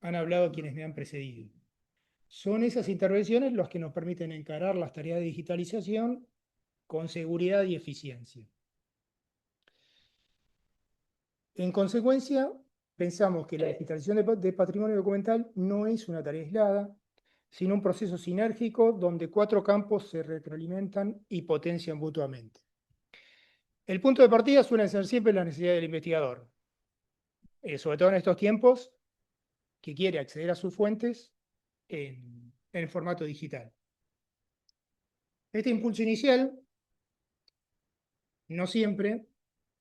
han hablado quienes me han precedido. Son esas intervenciones las que nos permiten encarar las tareas de digitalización con seguridad y eficiencia. En consecuencia, pensamos que la digitalización de patrimonio documental no es una tarea aislada, sino un proceso sinérgico donde 4 campos se retroalimentan y potencian mutuamente. El punto de partida suele ser siempre la necesidad del investigador, sobre todo en estos tiempos, que quiere acceder a sus fuentes en formato digital. Este impulso inicial, no siempre,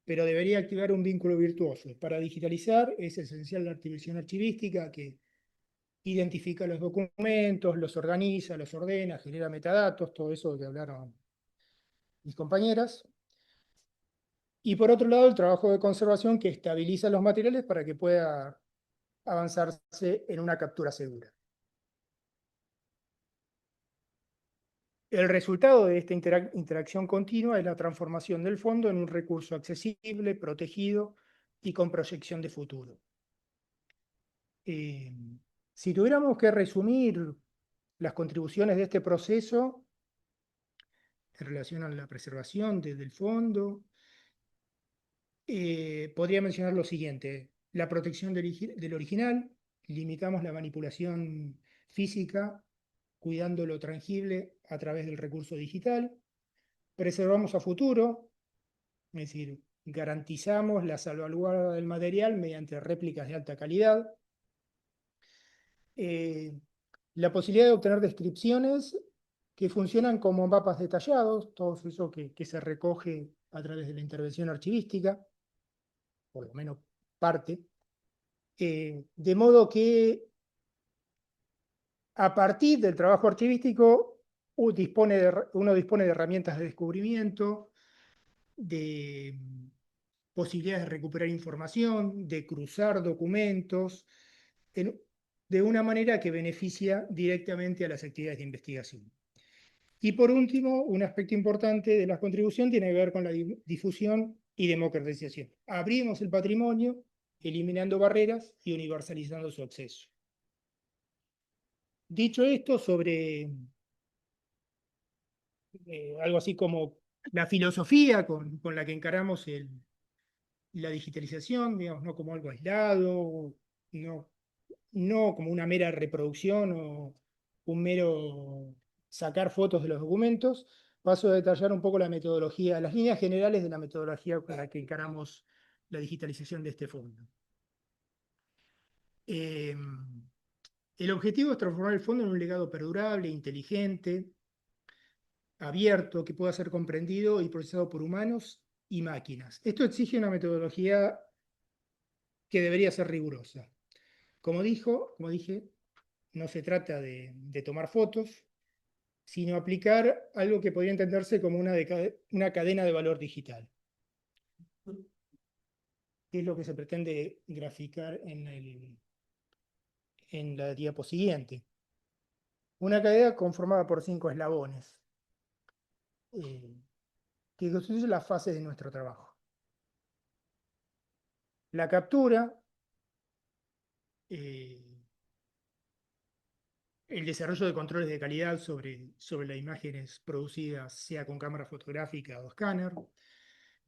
pero debería activar un vínculo virtuoso. Para digitalizar es esencial la activación archivística que identifica los documentos, los organiza, los ordena, genera metadatos, todo eso que hablaron mis compañeras. Y por otro lado, el trabajo de conservación que estabiliza los materiales para que pueda avanzarse en una captura segura. El resultado de esta interacción continua es la transformación del fondo en un recurso accesible, protegido y con proyección de futuro. Si tuviéramos que resumir las contribuciones de este proceso en relación a la preservación del fondo, podría mencionar lo siguiente: la protección del original, limitamos la manipulación física, cuidando lo tangible a través del recurso digital, preservamos a futuro, es decir, garantizamos la salvaguarda del material mediante réplicas de alta calidad, la posibilidad de obtener descripciones que funcionan como mapas detallados, todo eso que se recoge a través de la intervención archivística, por lo menos parte, de modo que a partir del trabajo archivístico uno dispone de herramientas de descubrimiento, de posibilidades de recuperar información, de cruzar documentos, de una manera que beneficia directamente a las actividades de investigación. Y por último, un aspecto importante de la contribución tiene que ver con la difusión y democratización. Abrimos el patrimonio, eliminando barreras y universalizando su acceso. Dicho esto, sobre algo así como la filosofía con la que encaramos la digitalización, digamos, no como algo aislado, no como una mera reproducción o un mero sacar fotos de los documentos. Paso a detallar un poco la metodología, las líneas generales de la metodología con la que encaramos la digitalización de este fondo. El objetivo es transformar el fondo en un legado perdurable, inteligente, abierto, que pueda ser comprendido y procesado por humanos y máquinas. Esto exige una metodología que debería ser rigurosa. Como dije, no se trata de tomar fotos, sino aplicar algo que podría entenderse como una cadena de valor digital. ¿Qué es lo que se pretende graficar en la diapo siguiente? Una cadena conformada por 5 eslabones, que constituyen las fases de nuestro trabajo. La captura, el desarrollo de controles de calidad sobre las imágenes producidas, sea con cámara fotográfica o escáner,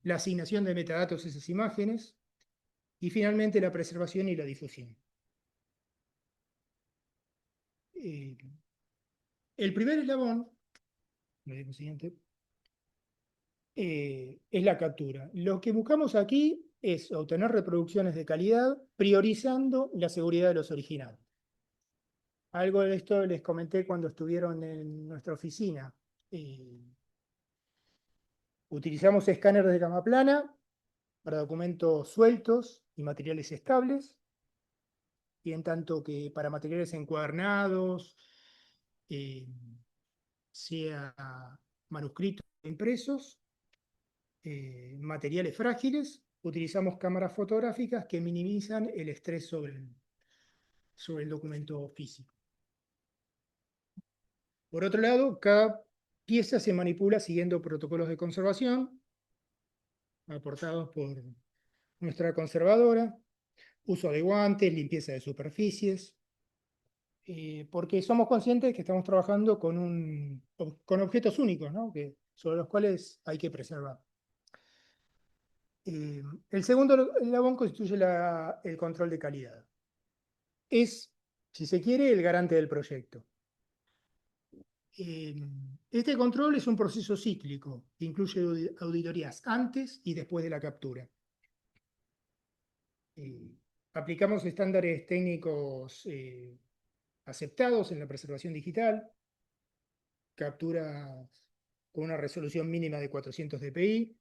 la asignación de metadatos a esas imágenes, y finalmente la preservación y la difusión. El primer eslabón, siguiente, es la captura. Lo que buscamos aquí es obtener reproducciones de calidad, priorizando la seguridad de los originales. Algo de esto les comenté cuando estuvieron en nuestra oficina. Utilizamos escáneres de gama plana para documentos sueltos y materiales estables, y en tanto que para materiales encuadernados, sea manuscritos impresos, materiales frágiles, utilizamos cámaras fotográficas que minimizan el estrés sobre el documento físico. Por otro lado, cada pieza se manipula siguiendo protocolos de conservación aportados por nuestra conservadora, uso de guantes, limpieza de superficies, porque somos conscientes de que estamos trabajando con objetos únicos, ¿no? sobre los cuales hay que preservar. El segundo eslabón constituye el control de calidad. Es, si se quiere, el garante del proyecto. Este control es un proceso cíclico que incluye auditorías antes y después de la captura. Aplicamos estándares técnicos aceptados en la preservación digital, capturas con una resolución mínima de 400 dpi,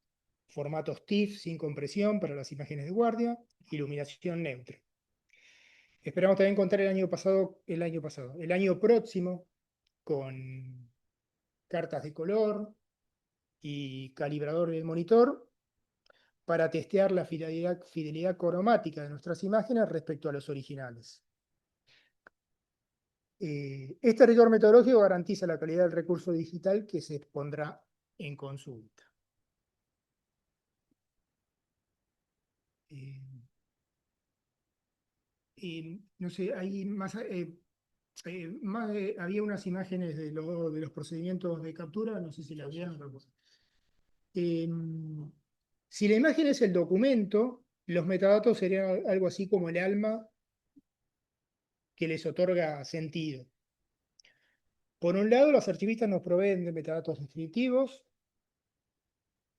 formatos TIFF sin compresión para las imágenes de guardia, iluminación neutra. Esperamos también contar el año próximo, con cartas de color y calibrador de monitor para testear la fidelidad cromática de nuestras imágenes respecto a los originales. Este rigor metodológico garantiza la calidad del recurso digital que se pondrá en consulta. No sé, hay más, había unas imágenes de los procedimientos de captura, no sé si las vieron. Si la imagen es el documento, los metadatos serían algo así como el alma que les otorga sentido. Por un lado, los archivistas nos proveen de metadatos descriptivos,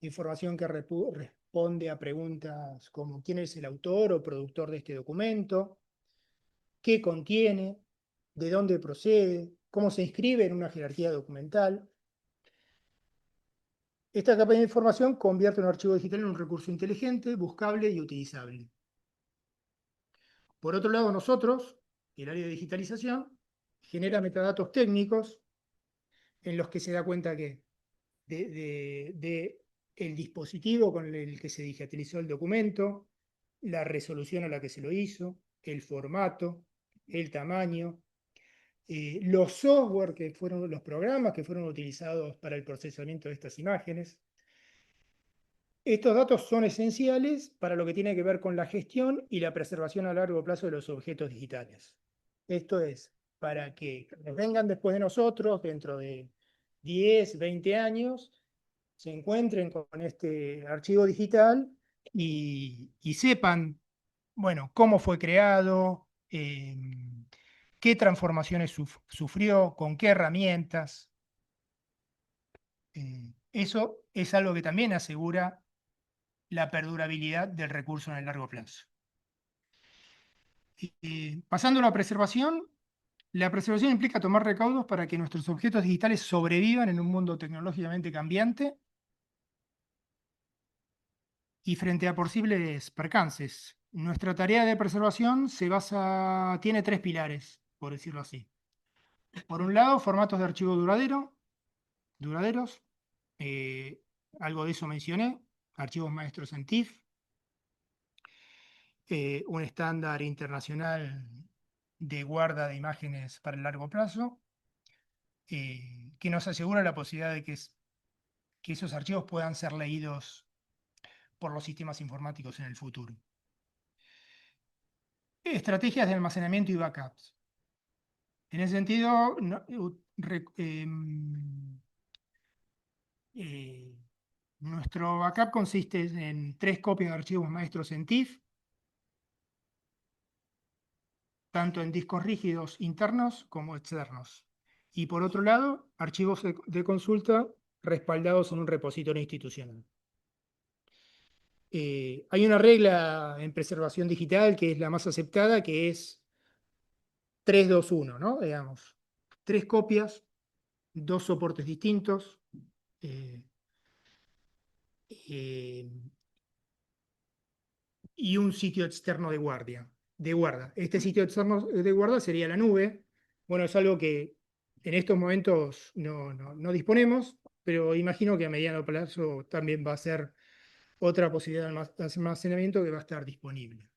información que responde a preguntas como quién es el autor o productor de este documento, qué contiene, de dónde procede, cómo se inscribe en una jerarquía documental. Esta capa de información convierte un archivo digital en un recurso inteligente, buscable y utilizable. Por otro lado, nosotros, el área de digitalización, genera metadatos técnicos en los que se da cuenta que de el dispositivo con el que se digitalizó el documento, la resolución a la que se lo hizo, el formato, el tamaño, los software los programas que fueron utilizados para el procesamiento de estas imágenes. Estos datos son esenciales para lo que tiene que ver con la gestión y la preservación a largo plazo de los objetos digitales. Esto es, para que vengan después de nosotros, dentro de 10, 20 años, se encuentren con este archivo digital y sepan, bueno, cómo fue creado, qué transformaciones sufrió, con qué herramientas. Eso es algo que también asegura la perdurabilidad del recurso en el largo plazo. Pasando a la preservación implica tomar recaudos para que nuestros objetos digitales sobrevivan en un mundo tecnológicamente cambiante y frente a posibles percances. Nuestra tarea de preservación tiene tres pilares, por decirlo así. Por un lado, formatos de archivo duraderos, eh, algo de eso mencioné, archivos maestros en TIFF, un estándar internacional de guarda de imágenes para el largo plazo, que nos asegura la posibilidad de que esos archivos puedan ser leídos por los sistemas informáticos en el futuro. Estrategias de almacenamiento y backups. En ese sentido, nuestro backup consiste en 3 copias de archivos maestros en TIFF, tanto en discos rígidos internos como externos. Y por otro lado, archivos de consulta respaldados en un repositorio institucional. Hay una regla en preservación digital que es la más aceptada, que es 3-2-1, ¿no? Digamos, 3 copias, 2 soportes distintos, eh, eh, y un sitio externo de guarda. Este sitio externo de guarda sería la nube. Bueno, es algo que en estos momentos no disponemos, pero imagino que a mediano plazo también va a ser otra posibilidad de almacenamiento que va a estar disponible.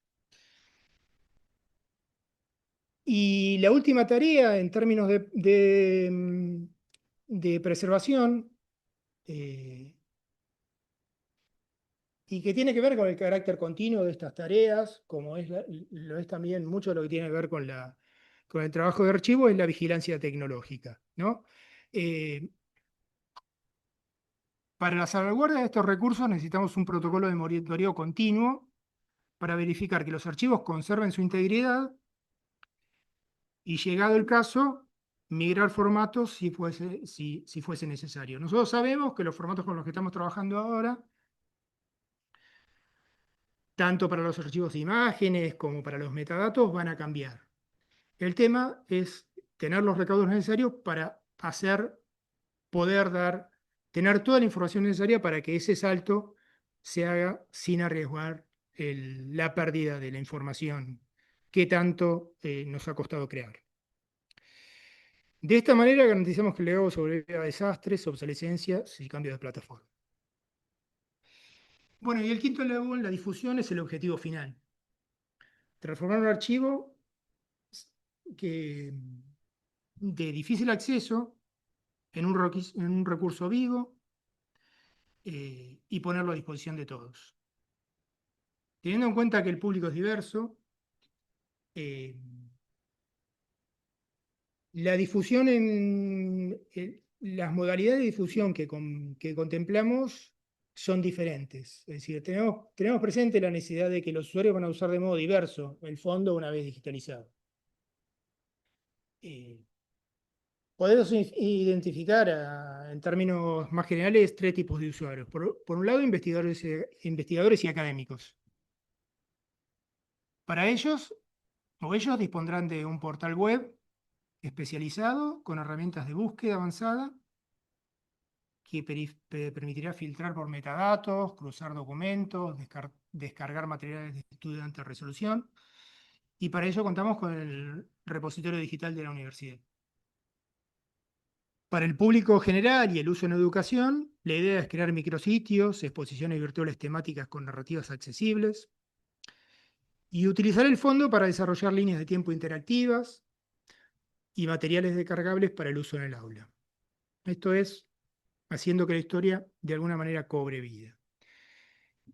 Y la última tarea en términos de preservación, y que tiene que ver con el carácter continuo de estas tareas, como lo es también mucho lo que tiene que ver con el trabajo de archivo, es la vigilancia tecnológica, ¿no? Para la salvaguarda de estos recursos necesitamos un protocolo de monitoreo continuo para verificar que los archivos conserven su integridad y, llegado el caso, migrar formatos si fuese necesario. Nosotros sabemos que los formatos con los que estamos trabajando ahora, tanto para los archivos de imágenes como para los metadatos, van a cambiar. El tema es tener los recaudos necesarios para tener toda la información necesaria para que ese salto se haga sin arriesgar la pérdida de la información que tanto nos ha costado crear. De esta manera garantizamos que el legado sobreviva a desastres, obsolescencias y cambios de plataforma. Bueno, y el quinto eslabón, la difusión, es el objetivo final. Transformar un archivo de difícil acceso en un recurso vivo, y ponerlo a disposición de todos. Teniendo en cuenta que el público es diverso, la difusión las modalidades de difusión que contemplamos son diferentes. Es decir, tenemos presente la necesidad de que los usuarios van a usar de modo diverso el fondo una vez digitalizado. Podemos identificar en términos más generales 3 tipos de usuarios. Por un lado, investigadores y académicos. Para ellos dispondrán de un portal web especializado con herramientas de búsqueda avanzada que permitirá filtrar por metadatos, cruzar documentos, descargar materiales de estudio de alta resolución. Y para ello contamos con el repositorio digital de la universidad. Para el público general y el uso en educación, la idea es crear micrositios, exposiciones virtuales temáticas con narrativas accesibles y utilizar el fondo para desarrollar líneas de tiempo interactivas y materiales descargables para el uso en el aula. Esto es haciendo que la historia de alguna manera cobre vida.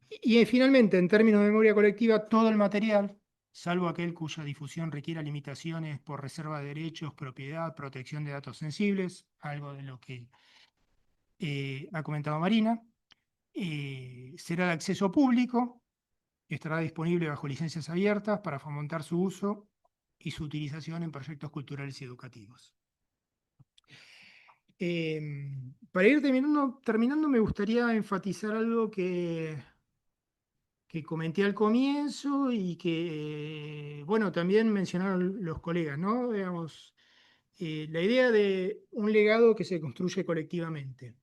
Y finalmente, en términos de memoria colectiva, todo el material, salvo aquel cuya difusión requiera limitaciones por reserva de derechos, propiedad, protección de datos sensibles, algo de lo que ha comentado Marina. Será de acceso público, estará disponible bajo licencias abiertas para fomentar su uso y su utilización en proyectos culturales y educativos. Para ir terminando, me gustaría enfatizar algo que comenté al comienzo y que, bueno, también mencionaron los colegas, ¿no? Digamos, la idea de un legado que se construye colectivamente.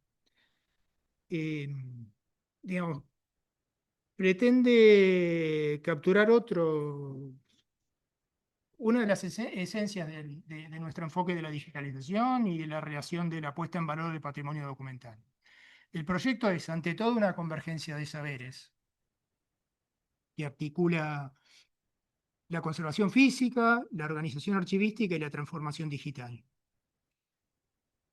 Digamos, pretende capturar una de las esencias de nuestro enfoque de la digitalización y de la relación de la puesta en valor del patrimonio documental. El proyecto es, ante todo, una convergencia de saberes que articula la conservación física, la organización archivística y la transformación digital.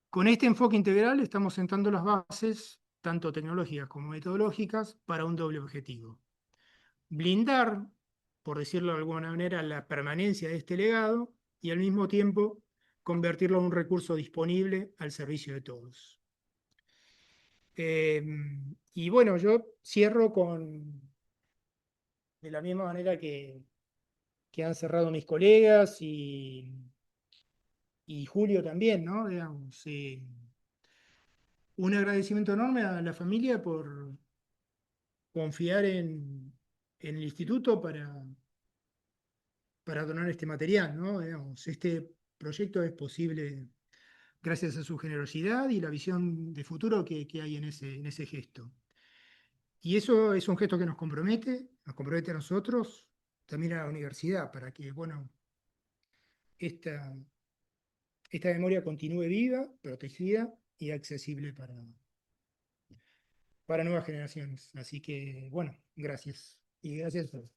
Con este enfoque integral estamos sentando las bases, tanto tecnológicas como metodológicas, para un doble objetivo: blindar, por decirlo de alguna manera, la permanencia de este legado y al mismo tiempo convertirlo en un recurso disponible al servicio de todos. Y bueno, yo cierro de la misma manera que han cerrado mis colegas y Julio también, ¿no? Digamos, un agradecimiento enorme a la familia por confiar en el instituto para donar este material, ¿no? Digamos, este proyecto es posible gracias a su generosidad y la visión de futuro que hay en ese gesto. Y eso es un gesto que nos compromete a nosotros, también a la universidad, para que, bueno, esta, esta memoria continúe viva, protegida y accesible para nuevas generaciones. Así que, bueno, gracias. Y gracias por